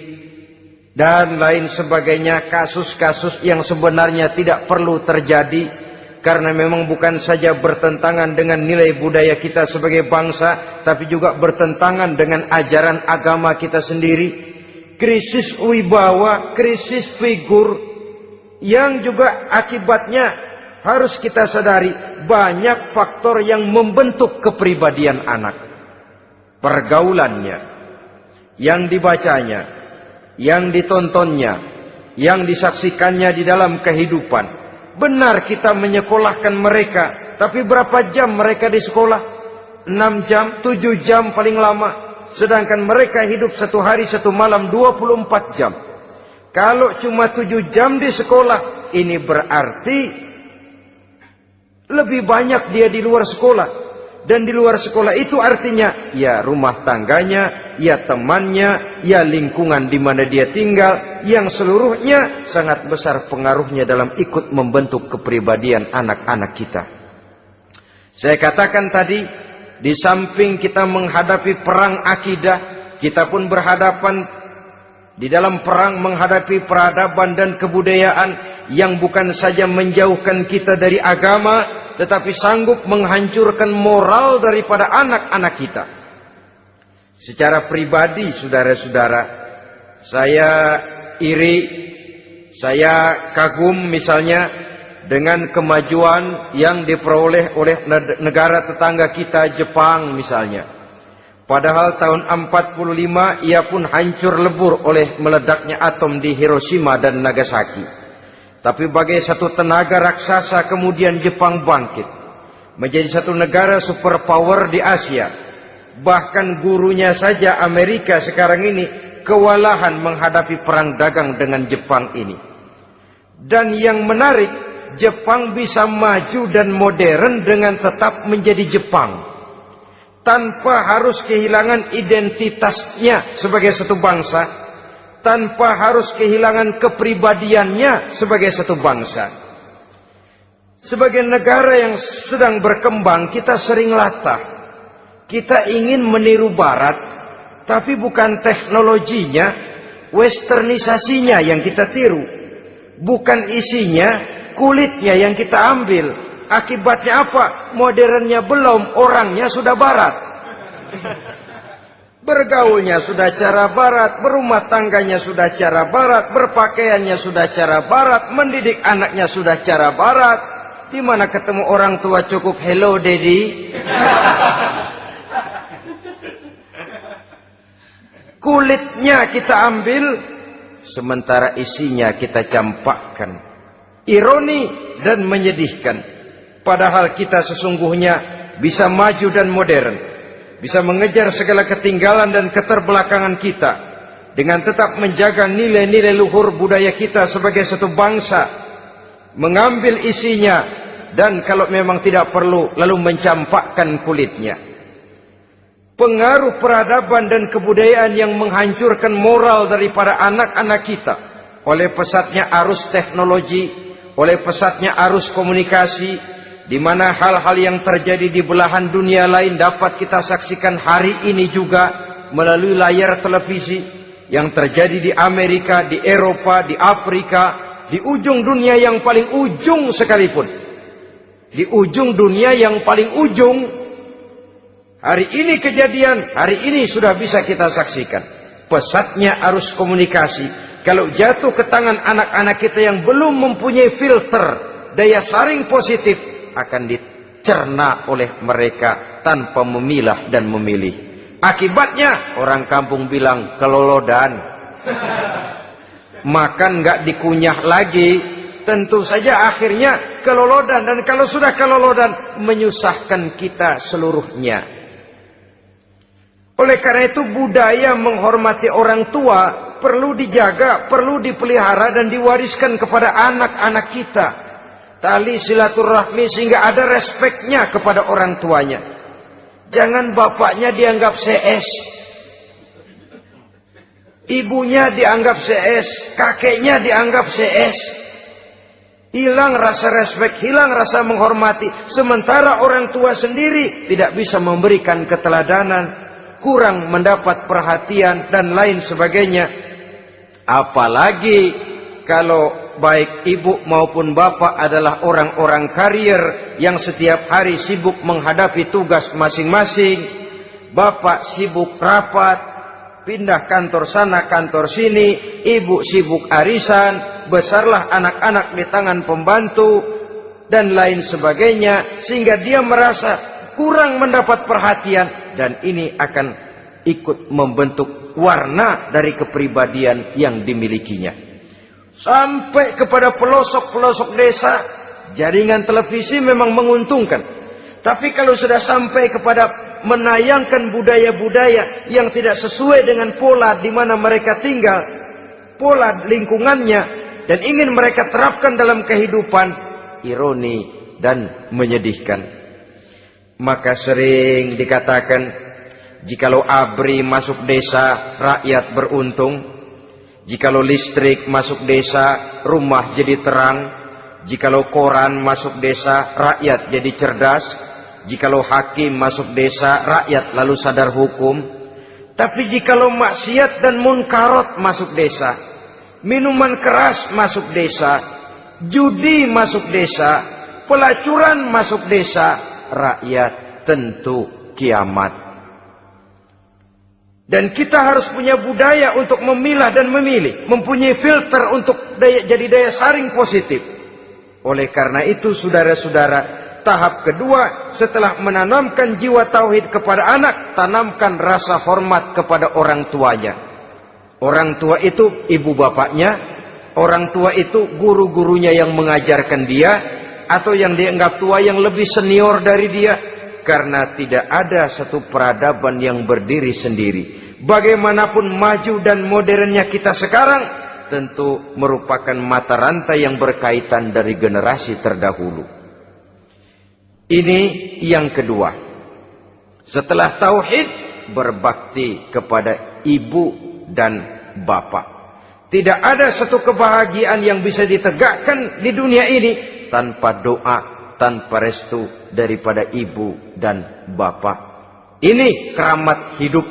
Speaker 1: Dan lain sebagainya, kasus-kasus yang sebenarnya tidak perlu terjadi. Karena memang bukan saja bertentangan dengan nilai budaya kita sebagai bangsa, tapi juga bertentangan dengan ajaran agama kita sendiri. Krisis wibawa, krisis figur, yang juga akibatnya harus kita sadari banyak faktor yang membentuk kepribadian anak. Pergaulannya, yang dibacanya, yang ditontonnya, yang disaksikannya di dalam kehidupan. Benar kita menyekolahkan mereka, tapi berapa jam mereka di sekolah? 6 jam, 7 jam paling lama. Sedangkan mereka hidup 1 hari 1 malam 24 jam. Kalau cuma 7 jam di sekolah, ini berarti lebih banyak dia di luar sekolah. Dan di luar sekolah itu artinya ya rumah tangganya, ya temannya, ya lingkungan di mana dia tinggal, yang seluruhnya sangat besar pengaruhnya dalam ikut membentuk kepribadian anak-anak kita. Saya katakan tadi, di samping kita menghadapi perang akidah, kita pun berhadapan di dalam perang menghadapi peradaban dan kebudayaan yang bukan saja menjauhkan kita dari agama, tetapi sanggup menghancurkan moral daripada anak-anak kita. Secara pribadi, saudara-saudara, saya iri, saya kagum misalnya dengan kemajuan yang diperoleh oleh negara tetangga kita, Jepang misalnya. Padahal tahun 45 ia pun hancur lebur oleh meledaknya atom di Hiroshima dan Nagasaki. Tapi bagai satu tenaga raksasa kemudian Jepang bangkit menjadi satu negara superpower di Asia. Bahkan gurunya saja Amerika sekarang ini kewalahan menghadapi perang dagang dengan Jepang ini. Dan yang menarik, Jepang bisa maju dan modern dengan tetap menjadi Jepang, tanpa harus kehilangan identitasnya sebagai satu bangsa, tanpa harus kehilangan kepribadiannya sebagai satu bangsa. Sebagai negara yang sedang berkembang, kita sering latah. Kita ingin meniru Barat, tapi bukan teknologinya, westernisasinya yang kita tiru. Bukan isinya, kulitnya yang kita ambil. Akibatnya apa? Modernnya belum, orangnya sudah Barat. Bergaulnya sudah cara Barat, berumah tangganya sudah cara Barat, berpakaiannya sudah cara Barat, mendidik anaknya sudah cara Barat. Di mana ketemu orang tua cukup hello daddy. Kulitnya kita ambil, sementara isinya kita campakkan. Ironi dan menyedihkan. Padahal kita sesungguhnya bisa maju dan modern, bisa mengejar segala ketinggalan dan keterbelakangan kita, dengan tetap menjaga nilai-nilai luhur budaya kita sebagai satu bangsa, mengambil isinya, dan kalau memang tidak perlu, lalu mencampakkan kulitnya. Pengaruh peradaban dan kebudayaan yang menghancurkan moral daripada anak-anak kita oleh pesatnya arus teknologi, oleh pesatnya arus komunikasi, di mana hal-hal yang terjadi di belahan dunia lain dapat kita saksikan hari ini juga melalui layar televisi, yang terjadi di Amerika, di Eropa, di Afrika, di ujung dunia yang paling ujung sekalipun. Di ujung dunia yang paling ujung, hari ini kejadian, hari ini sudah bisa kita saksikan. Pesatnya arus komunikasi, kalau jatuh ke tangan anak-anak kita yang belum mempunyai filter, daya saring positif, akan dicerna oleh mereka tanpa memilah dan memilih. Akibatnya, orang kampung bilang kelolodan. Makan nggak dikunyah lagi. Tentu saja akhirnya kelolodan. Dan kalau sudah kelolodan, menyusahkan kita seluruhnya. Oleh karena itu budaya menghormati orang tua perlu dijaga, perlu dipelihara dan diwariskan kepada anak-anak kita. Tali silaturahmi sehingga ada respeknya kepada orang tuanya. Jangan bapaknya dianggap CS, ibunya dianggap CS, kakeknya dianggap CS. Hilang rasa respek, hilang rasa menghormati. Sementara orang tua sendiri tidak bisa memberikan keteladanan, kurang mendapat perhatian dan lain sebagainya. Apalagi kalau baik ibu maupun bapak adalah orang-orang karier yang setiap hari sibuk menghadapi tugas masing-masing. Bapak sibuk rapat, pindah kantor sana kantor sini, ibu sibuk arisan, besarlah anak-anak di tangan pembantu dan lain sebagainya, sehingga dia merasa kurang mendapat perhatian, dan ini akan ikut membentuk warna dari kepribadian yang dimilikinya. Sampai kepada pelosok-pelosok desa, jaringan televisi memang menguntungkan. Tapi kalau sudah sampai kepada menayangkan budaya-budaya yang tidak sesuai dengan pola di mana mereka tinggal, pola lingkungannya, dan ingin mereka terapkan dalam kehidupan, ironi dan menyedihkan. Maka sering dikatakan, jikalau ABRI masuk desa, rakyat beruntung. Jikalau listrik masuk desa, rumah jadi terang. Jikalau koran masuk desa, rakyat jadi cerdas. Jikalau hakim masuk desa, rakyat lalu sadar hukum. Tapi jikalau maksiat dan munkarat masuk desa, minuman keras masuk desa, judi masuk desa, pelacuran masuk desa, rakyat tentu kiamat. Dan kita harus punya budaya untuk memilah dan memilih, mempunyai filter untuk jadi daya saring positif. Oleh karena itu saudara-saudara, tahap kedua setelah menanamkan jiwa tauhid kepada anak, tanamkan rasa hormat kepada orang tuanya. Orang tua itu ibu bapaknya, orang tua itu guru-gurunya yang mengajarkan dia, atau yang dianggap tua yang lebih senior dari dia. Karena tidak ada satu peradaban yang berdiri sendiri. Bagaimanapun maju dan modernnya kita sekarang, tentu merupakan mata rantai yang berkaitan dari generasi terdahulu. Ini yang kedua. Setelah tauhid, berbakti kepada ibu dan bapak. Tidak ada satu kebahagiaan yang bisa ditegakkan di dunia ini tanpa doa, tanpa restu daripada ibu dan bapak. Ini keramat hidup.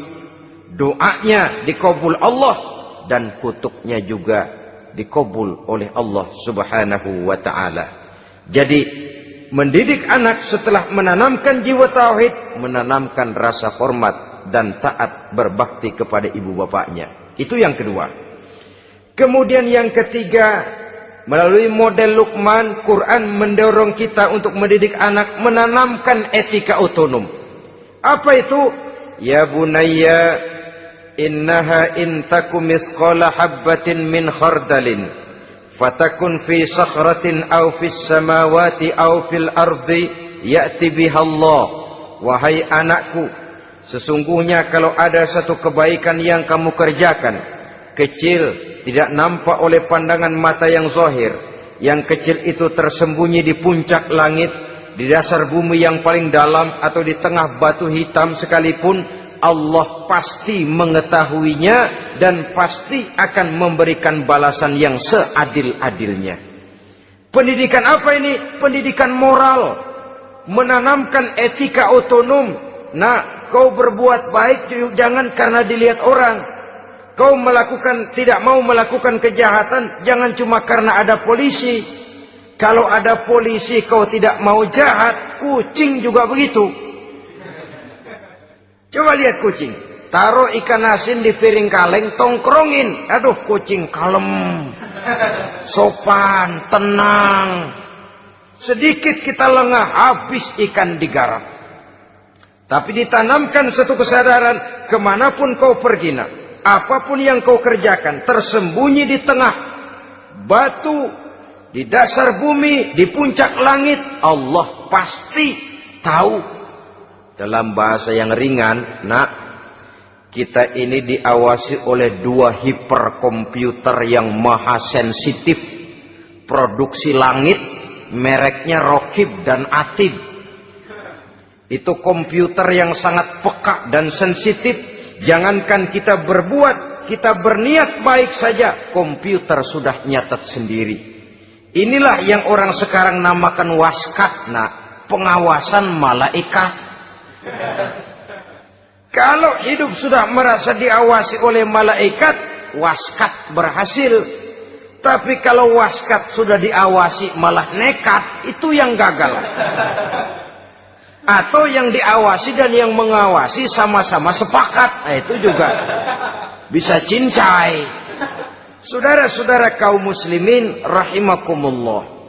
Speaker 1: Doanya dikabul Allah dan kutuknya juga dikabul oleh Allah Subhanahu wa ta'ala. Jadi mendidik anak setelah menanamkan jiwa tauhid, menanamkan rasa hormat dan taat berbakti kepada ibu bapaknya. Itu yang kedua. Kemudian yang ketiga, melalui model Luqman, Quran mendorong kita untuk mendidik anak menanamkan etika otonom. Apa itu? Ya bunayya innaha in takum mithqala habbatin min khardalin fatakun fi sakhratin aw fis samawati aw fil ardi ya'ti biha Allah. Wahai anakku, sesungguhnya kalau ada satu kebaikan yang kamu kerjakan, kecil, tidak nampak oleh pandangan mata yang zahir, yang kecil itu tersembunyi di puncak langit, di dasar bumi yang paling dalam, atau di tengah batu hitam sekalipun, Allah pasti mengetahuinya dan pasti akan memberikan balasan yang seadil-adilnya. Pendidikan apa ini? Pendidikan moral, menanamkan etika otonom. Nah, kau berbuat baik jangan karena dilihat orang. Kau tidak mau melakukan kejahatan jangan cuma karena ada polisi. Kalau ada polisi kau tidak mau jahat, kucing juga begitu. Coba lihat kucing, taruh ikan asin di piring kaleng, tongkrongin. Aduh, kucing kalem, sopan, tenang. Sedikit kita lengah, habis ikan digarap. Tapi ditanamkan satu kesadaran, kemanapun kau pergi nak, apapun yang kau kerjakan, tersembunyi di tengah batu, di dasar bumi, di puncak langit, Allah pasti tahu. Dalam bahasa yang ringan, nak, Kita ini diawasi oleh 2 hiperkomputer yang maha sensitif. Produksi langit, mereknya Rokib dan Atid. Itu komputer yang sangat peka dan sensitif. Jangankan kita berbuat, kita berniat baik saja, komputer sudah nyatat sendiri. Inilah yang orang sekarang namakan waskat, pengawasan malaikat. Kalau hidup sudah merasa diawasi oleh malaikat, waskat berhasil. Tapi kalau waskat sudah diawasi malah nekat, itu yang gagal. Atau yang diawasi dan yang mengawasi sama-sama sepakat, itu juga bisa cincai. Saudara-saudara kaum muslimin rahimakumullah.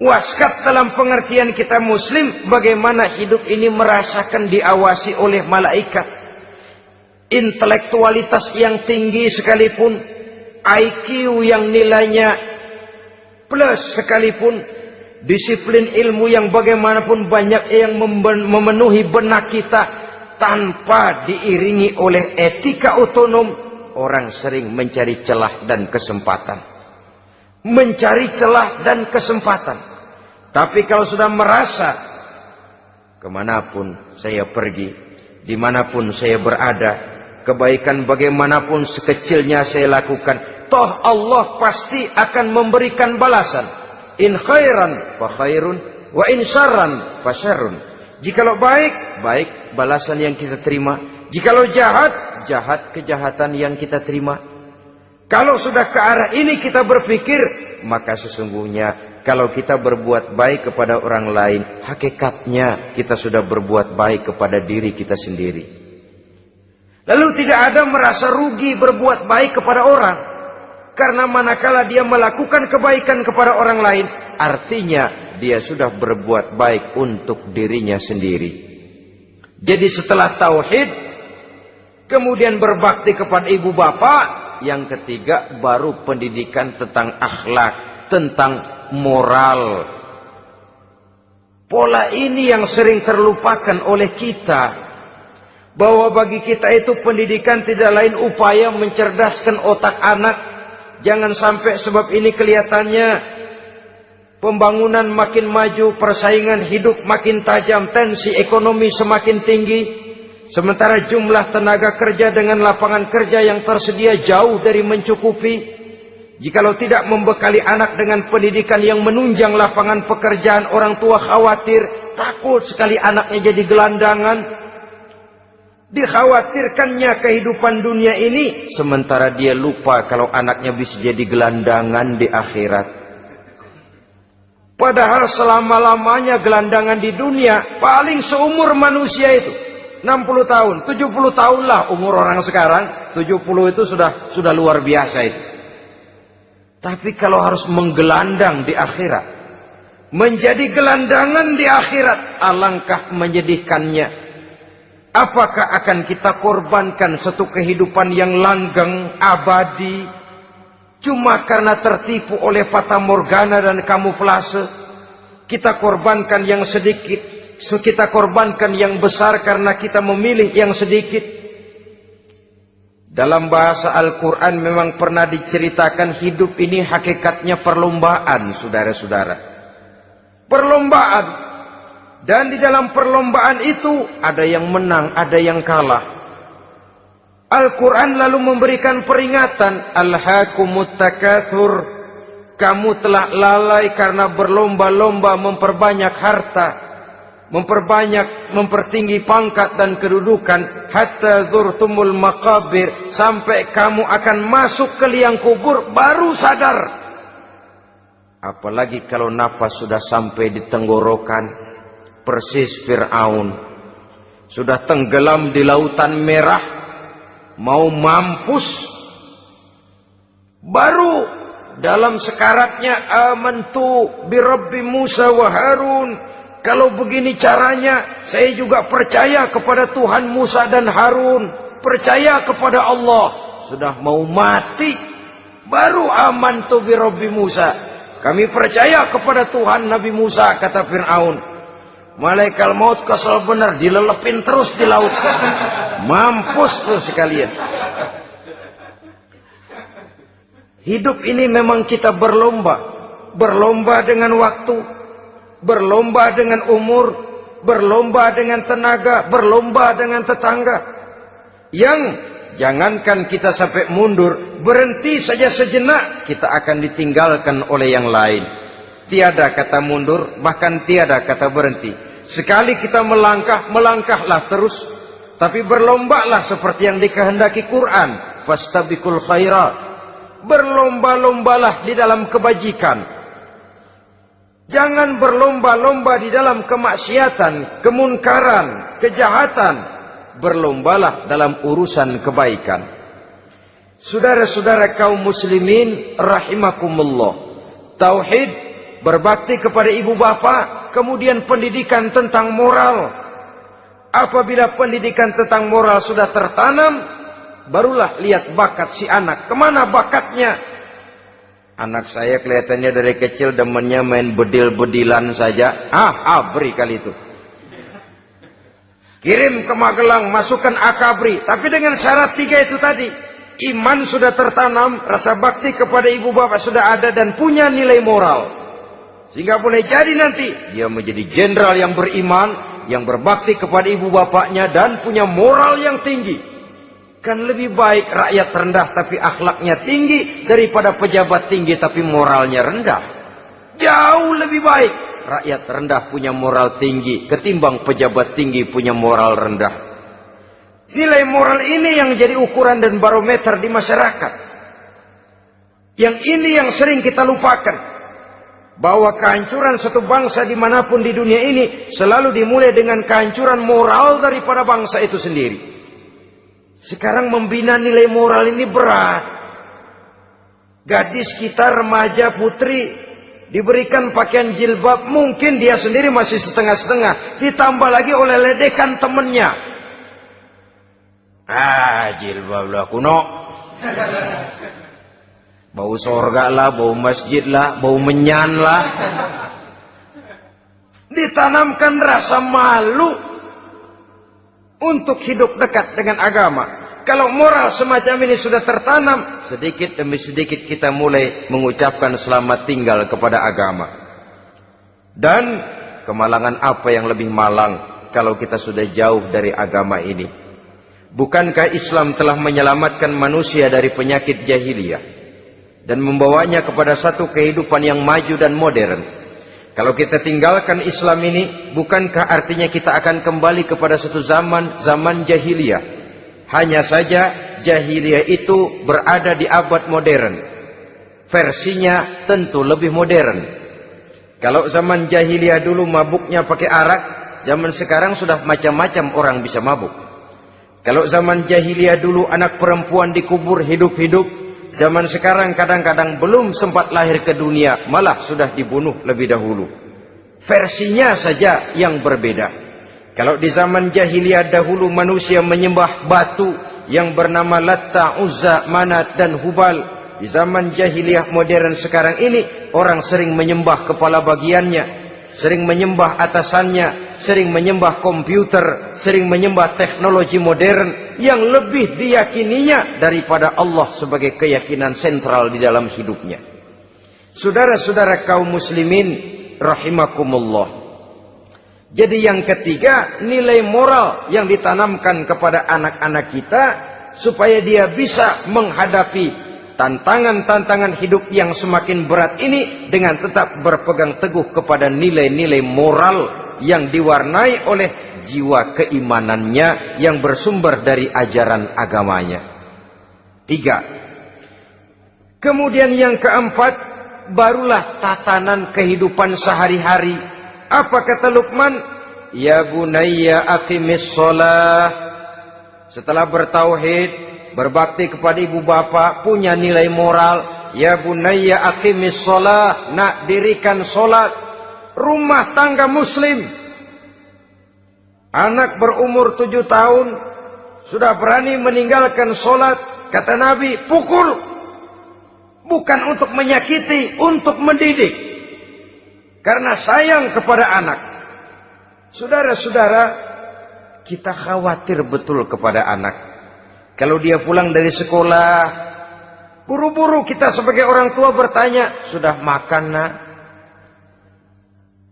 Speaker 1: Waskat dalam pengertian kita muslim, bagaimana hidup ini merasakan diawasi oleh malaikat. Intelektualitas yang tinggi sekalipun, IQ yang nilainya plus sekalipun, disiplin ilmu yang bagaimanapun banyak yang memenuhi benak kita, tanpa diiringi oleh etika otonom, orang sering mencari celah dan kesempatan. Mencari celah dan kesempatan. Tapi kalau sudah merasa, kemanapun saya pergi, dimanapun saya berada, kebaikan bagaimanapun sekecilnya saya lakukan, toh Allah pasti akan memberikan balasan. In khairan fa khairun, wa in syarran fa syarrun. Jikalau baik, baik balasan yang kita terima. Jikalau jahat, jahat kejahatan yang kita terima. Kalau sudah ke arah ini kita berpikir, maka sesungguhnya kalau kita berbuat baik kepada orang lain, hakikatnya kita sudah berbuat baik kepada diri kita sendiri. Lalu tidak ada merasa rugi berbuat baik kepada orang. Karena manakala dia melakukan kebaikan kepada orang lain, artinya dia sudah berbuat baik untuk dirinya sendiri. Jadi setelah tauhid, kemudian berbakti kepada ibu bapak, yang ketiga baru pendidikan tentang akhlak, tentang moral. Pola ini yang sering terlupakan oleh kita, bahwa bagi kita itu pendidikan tidak lain upaya mencerdaskan otak anak. Jangan sampai sebab ini kelihatannya pembangunan makin maju, persaingan hidup makin tajam, tensi ekonomi semakin tinggi, sementara jumlah tenaga kerja dengan lapangan kerja yang tersedia jauh dari mencukupi. Jikalau tidak membekali anak dengan pendidikan yang menunjang lapangan pekerjaan, orang tua khawatir, takut sekali anaknya jadi gelandangan. Dikhawatirkannya kehidupan dunia ini, sementara dia lupa kalau anaknya bisa jadi gelandangan di akhirat. Padahal selama-lamanya gelandangan di dunia, paling seumur manusia itu 60 tahun, 70 tahun lah umur orang sekarang. 70 itu sudah luar biasa itu. Tapi kalau harus menggelandang di akhirat, menjadi gelandangan di akhirat, alangkah menyedihkannya. Apakah akan kita korbankan satu kehidupan yang langgeng, abadi, cuma karena tertipu oleh fata morgana dan kamuflase? Kita korbankan yang sedikit, kita korbankan yang besar karena kita memilih yang sedikit. Dalam bahasa Al-Quran memang pernah diceritakan hidup ini hakikatnya perlombaan, saudara-saudara. Perlombaan. Dan di dalam perlombaan itu ada yang menang, ada yang kalah. Al-Quran lalu memberikan peringatan, Alhaakumut takatsur, kamu telah lalai karena berlomba-lomba memperbanyak harta, mempertinggi pangkat dan kedudukan, hatta zurtumul maqabir, sampai kamu akan masuk ke liang kubur baru sadar. Apalagi kalau nafas sudah sampai di tenggorokan. Persis Fir'aun sudah tenggelam di lautan merah, mau mampus, baru dalam sekaratnya amantu bi Rabbi Musa wa Harun. Kalau begini caranya, saya juga percaya kepada Tuhan Musa dan Harun, percaya kepada Allah. Sudah mau mati, baru amantu bi Rabbi Musa, kami percaya kepada Tuhan Nabi Musa, kata Fir'aun. Malaikat maut kesel benar, dilelepin terus di laut. Mampus lu sekalian. Hidup ini memang kita berlomba. Berlomba dengan waktu, berlomba dengan umur, berlomba dengan tenaga, berlomba dengan tetangga. Yang jangankan kita sampai mundur, berhenti saja sejenak, kita akan ditinggalkan oleh yang lain. Tiada kata mundur, bahkan tiada kata berhenti. Sekali kita melangkah, melangkahlah terus. Tapi berlombalah seperti yang dikehendaki Quran. Fastabiqul khairat. Berlomba-lombalah di dalam kebajikan. Jangan berlomba-lomba di dalam kemaksiatan, kemunkaran, kejahatan. Berlombalah dalam urusan kebaikan. Saudara-saudara kaum muslimin rahimakumullah. Tauhid, berbakti kepada ibu bapa, kemudian pendidikan tentang moral. Apabila pendidikan tentang moral sudah tertanam, barulah lihat bakat si anak. Kemana bakatnya? Anak saya kelihatannya dari kecil demennya main bedil-bedilan saja. Abri kali itu. Kirim ke Magelang, masukkan akabri. Tapi dengan syarat 3 itu tadi. Iman sudah tertanam, rasa bakti kepada ibu bapak sudah ada, dan punya nilai moral. Sehingga boleh jadi nanti dia menjadi jenderal yang beriman, yang berbakti kepada ibu bapaknya, dan punya moral yang tinggi. Kan lebih baik rakyat rendah tapi akhlaknya tinggi daripada pejabat tinggi tapi moralnya rendah. Jauh lebih baik rakyat rendah punya moral tinggi ketimbang pejabat tinggi punya moral rendah. Nilai moral ini yang jadi ukuran dan barometer di masyarakat. Yang ini yang sering kita lupakan. Bahwa kehancuran satu bangsa dimanapun di dunia ini selalu dimulai dengan kehancuran moral daripada bangsa itu sendiri. Sekarang membina nilai moral ini berat. Gadis kita, remaja, putri, diberikan pakaian jilbab, mungkin dia sendiri masih setengah-setengah. Ditambah lagi oleh ledekan temennya. Jilbab lah kuno. Bau sorga lah, bau masjid lah, bau menyan lah. Ditanamkan rasa malu untuk hidup dekat dengan agama. Kalau moral semacam ini sudah tertanam, sedikit demi sedikit kita mulai mengucapkan selamat tinggal kepada agama. Dan kemalangan apa yang lebih malang kalau kita sudah jauh dari agama ini? Bukankah Islam telah menyelamatkan manusia dari penyakit jahiliyah dan membawanya kepada satu kehidupan yang maju dan modern? Kalau kita tinggalkan Islam ini, bukankah artinya kita akan kembali kepada satu zaman jahiliyah? Hanya saja jahiliyah itu berada di abad modern. Versinya tentu lebih modern. Kalau zaman jahiliyah dulu mabuknya pakai arak, zaman sekarang sudah macam-macam orang bisa mabuk. Kalau zaman jahiliyah dulu anak perempuan dikubur hidup-hidup, zaman sekarang kadang-kadang belum sempat lahir ke dunia, malah sudah dibunuh lebih dahulu. Versinya saja yang berbeda. Kalau di zaman jahiliyah dahulu manusia menyembah batu yang bernama Latta, Uzza, Manat dan Hubal. Di zaman jahiliyah modern sekarang ini, orang sering menyembah kepala bagiannya, sering menyembah atasannya, sering menyembah komputer, sering menyembah teknologi modern yang lebih diyakininya daripada Allah sebagai keyakinan sentral di dalam hidupnya. Saudara-saudara kaum muslimin rahimakumullah. Jadi yang ketiga, nilai moral yang ditanamkan kepada anak-anak kita supaya dia bisa menghadapi tantangan-tantangan hidup yang semakin berat ini dengan tetap berpegang teguh kepada nilai-nilai moral yang diwarnai oleh jiwa keimanannya yang bersumber dari ajaran agamanya. 3. Kemudian yang keempat, barulah tatanan kehidupan sehari-hari. Apa kata Luqman? Ya bunayya aqimis shalah. Setelah bertauhid, berbakti kepada ibu bapa, punya nilai moral. Ya bunayya aqimis shalah. Nak, dirikan salat. Rumah tangga muslim. Anak berumur 7 tahun sudah berani meninggalkan salat. Kata Nabi, pukul. Bukan untuk menyakiti, untuk mendidik. Karena sayang kepada anak. Saudara-saudara, kita khawatir betul kepada anak. Kalau dia pulang dari sekolah, buru-buru kita sebagai orang tua bertanya, sudah makan nak?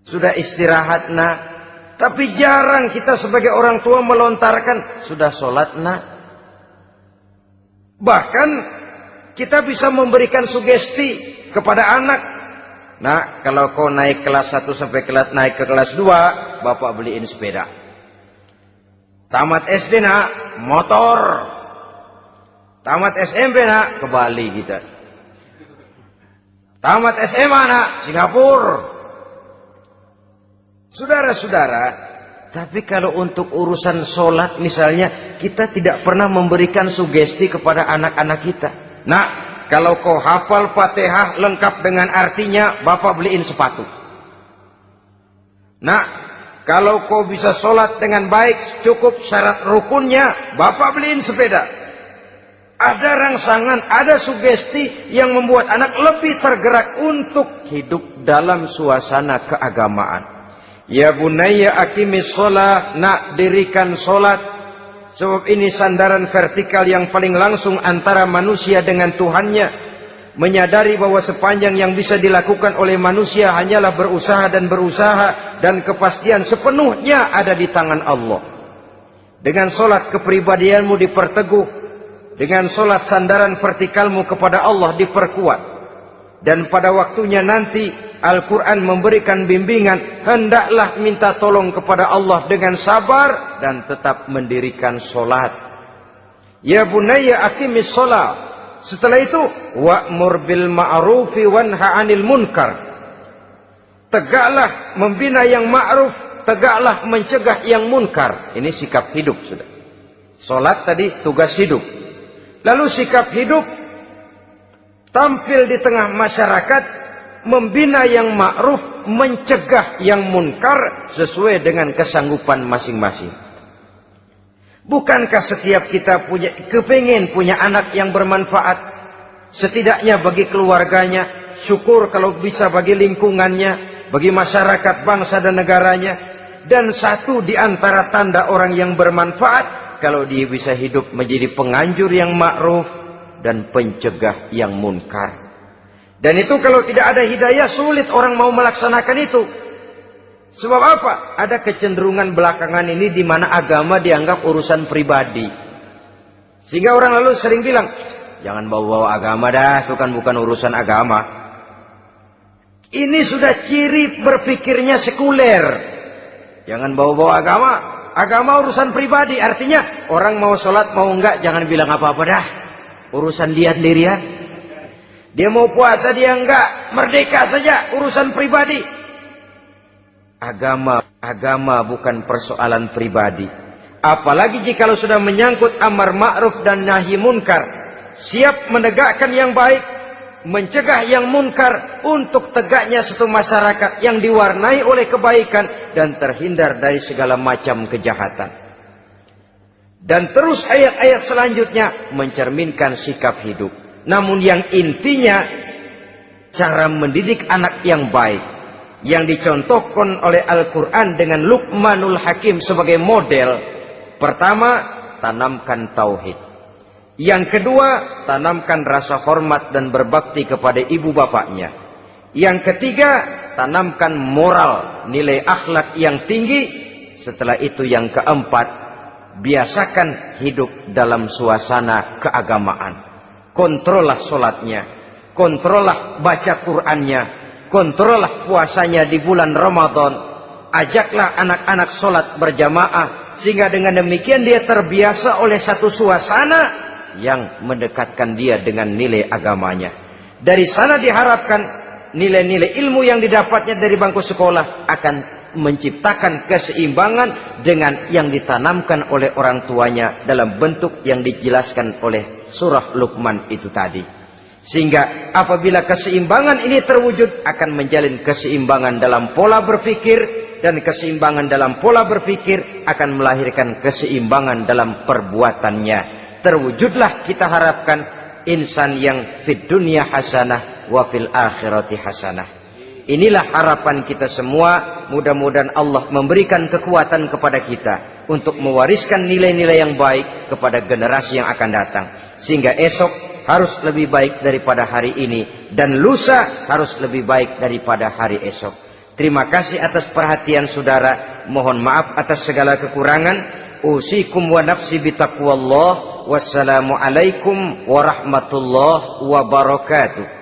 Speaker 1: Sudah istirahat nak? Tapi jarang kita sebagai orang tua melontarkan, sudah sholat nak? Bahkan kita bisa memberikan sugesti kepada anak. Nah, kalau kau naik kelas 1 sampai naik ke kelas 2, bapak beliin sepeda. Tamat SD nak, motor. Tamat SMP nak, ke Bali kita. Tamat SMA nak, Singapura. Saudara-saudara, tapi kalau untuk urusan sholat misalnya, kita tidak pernah memberikan sugesti kepada anak-anak kita. Nah, kalau kau hafal Fatihah lengkap dengan artinya, bapak beliin sepatu. Nah, kalau kau bisa sholat dengan baik, cukup syarat rukunnya, bapak beliin sepeda. Ada rangsangan, ada sugesti yang membuat anak lebih tergerak untuk hidup dalam suasana keagamaan. Ya bunayya aqimis sholat, nak dirikan sholat. Sebab ini sandaran vertikal yang paling langsung antara manusia dengan Tuhannya. Menyadari bahwa sepanjang yang bisa dilakukan oleh manusia hanyalah berusaha dan berusaha, dan kepastian sepenuhnya ada di tangan Allah. Dengan sholat kepribadianmu diperteguh, dengan sholat sandaran vertikalmu kepada Allah diperkuat. Dan pada waktunya nanti Al-Quran memberikan bimbingan, hendaklah minta tolong kepada Allah dengan sabar dan tetap mendirikan sholat. Ya bunayya aqimis sholat. Setelah itu, wa'mur bil ma'rufi wanha 'anil munkar. Tegaklah membina yang ma'ruf, tegaklah mencegah yang munkar. Ini sikap hidup sudah. Sholat tadi tugas hidup. Lalu sikap hidup tampil di tengah masyarakat, membina yang ma'ruf, mencegah yang munkar sesuai dengan kesanggupan masing-masing. Bukankah setiap kita kepingin punya anak yang bermanfaat, setidaknya bagi keluarganya, syukur kalau bisa bagi lingkungannya, bagi masyarakat, bangsa dan negaranya. Dan satu di antara tanda orang yang bermanfaat, kalau dia bisa hidup menjadi penganjur yang ma'ruf dan pencegah yang munkar. Dan itu kalau tidak ada hidayah, sulit orang mau melaksanakan itu. Sebab apa? Ada kecenderungan belakangan ini di mana agama dianggap urusan pribadi. Sehingga orang lalu sering bilang, jangan bawa-bawa agama dah, itu kan bukan urusan agama. Ini sudah ciri berpikirnya sekuler. Jangan bawa-bawa agama. Agama urusan pribadi. Artinya orang mau sholat mau enggak, jangan bilang apa-apa dah. Urusan dia sendirian. Dia mau puasa dia enggak, merdeka saja, urusan pribadi. Agama bukan persoalan pribadi. Apalagi jika sudah menyangkut amar ma'ruf dan nahi munkar. Siap menegakkan yang baik, mencegah yang munkar, untuk tegaknya satu masyarakat yang diwarnai oleh kebaikan dan terhindar dari segala macam kejahatan. Dan terus ayat-ayat selanjutnya mencerminkan sikap hidup. Namun yang intinya, cara mendidik anak yang baik, yang dicontohkan oleh Al-Quran dengan Luqmanul Hakim sebagai model. Pertama, tanamkan tauhid. Yang kedua, tanamkan rasa hormat dan berbakti kepada ibu bapaknya. Yang ketiga, tanamkan moral, nilai akhlak yang tinggi. Setelah itu yang keempat, biasakan hidup dalam suasana keagamaan. Kontrollah sholatnya, kontrollah baca Qur'annya, kontrollah puasanya di bulan Ramadan. Ajaklah anak-anak sholat berjamaah, sehingga dengan demikian dia terbiasa oleh satu suasana yang mendekatkan dia dengan nilai agamanya. Dari sana diharapkan nilai-nilai ilmu yang didapatnya dari bangku sekolah akan menciptakan keseimbangan dengan yang ditanamkan oleh orang tuanya dalam bentuk yang dijelaskan oleh surah Luqman itu tadi. Sehingga apabila keseimbangan ini terwujud, akan menjalin keseimbangan dalam pola berpikir, dan keseimbangan dalam pola berpikir akan melahirkan keseimbangan dalam perbuatannya. Terwujudlah kita harapkan insan yang fid dunya hasanah wa fil akhirati hasanah. Inilah harapan kita semua. Mudah-mudahan Allah memberikan kekuatan kepada kita untuk mewariskan nilai-nilai yang baik kepada generasi yang akan datang. Sehingga esok harus lebih baik daripada hari ini, dan lusa harus lebih baik daripada hari esok. Terima kasih atas perhatian saudara. Mohon maaf atas segala kekurangan. Usikum wa nafsi bitaqwallah. Wassalamualaikum warahmatullahi wabarakatuh.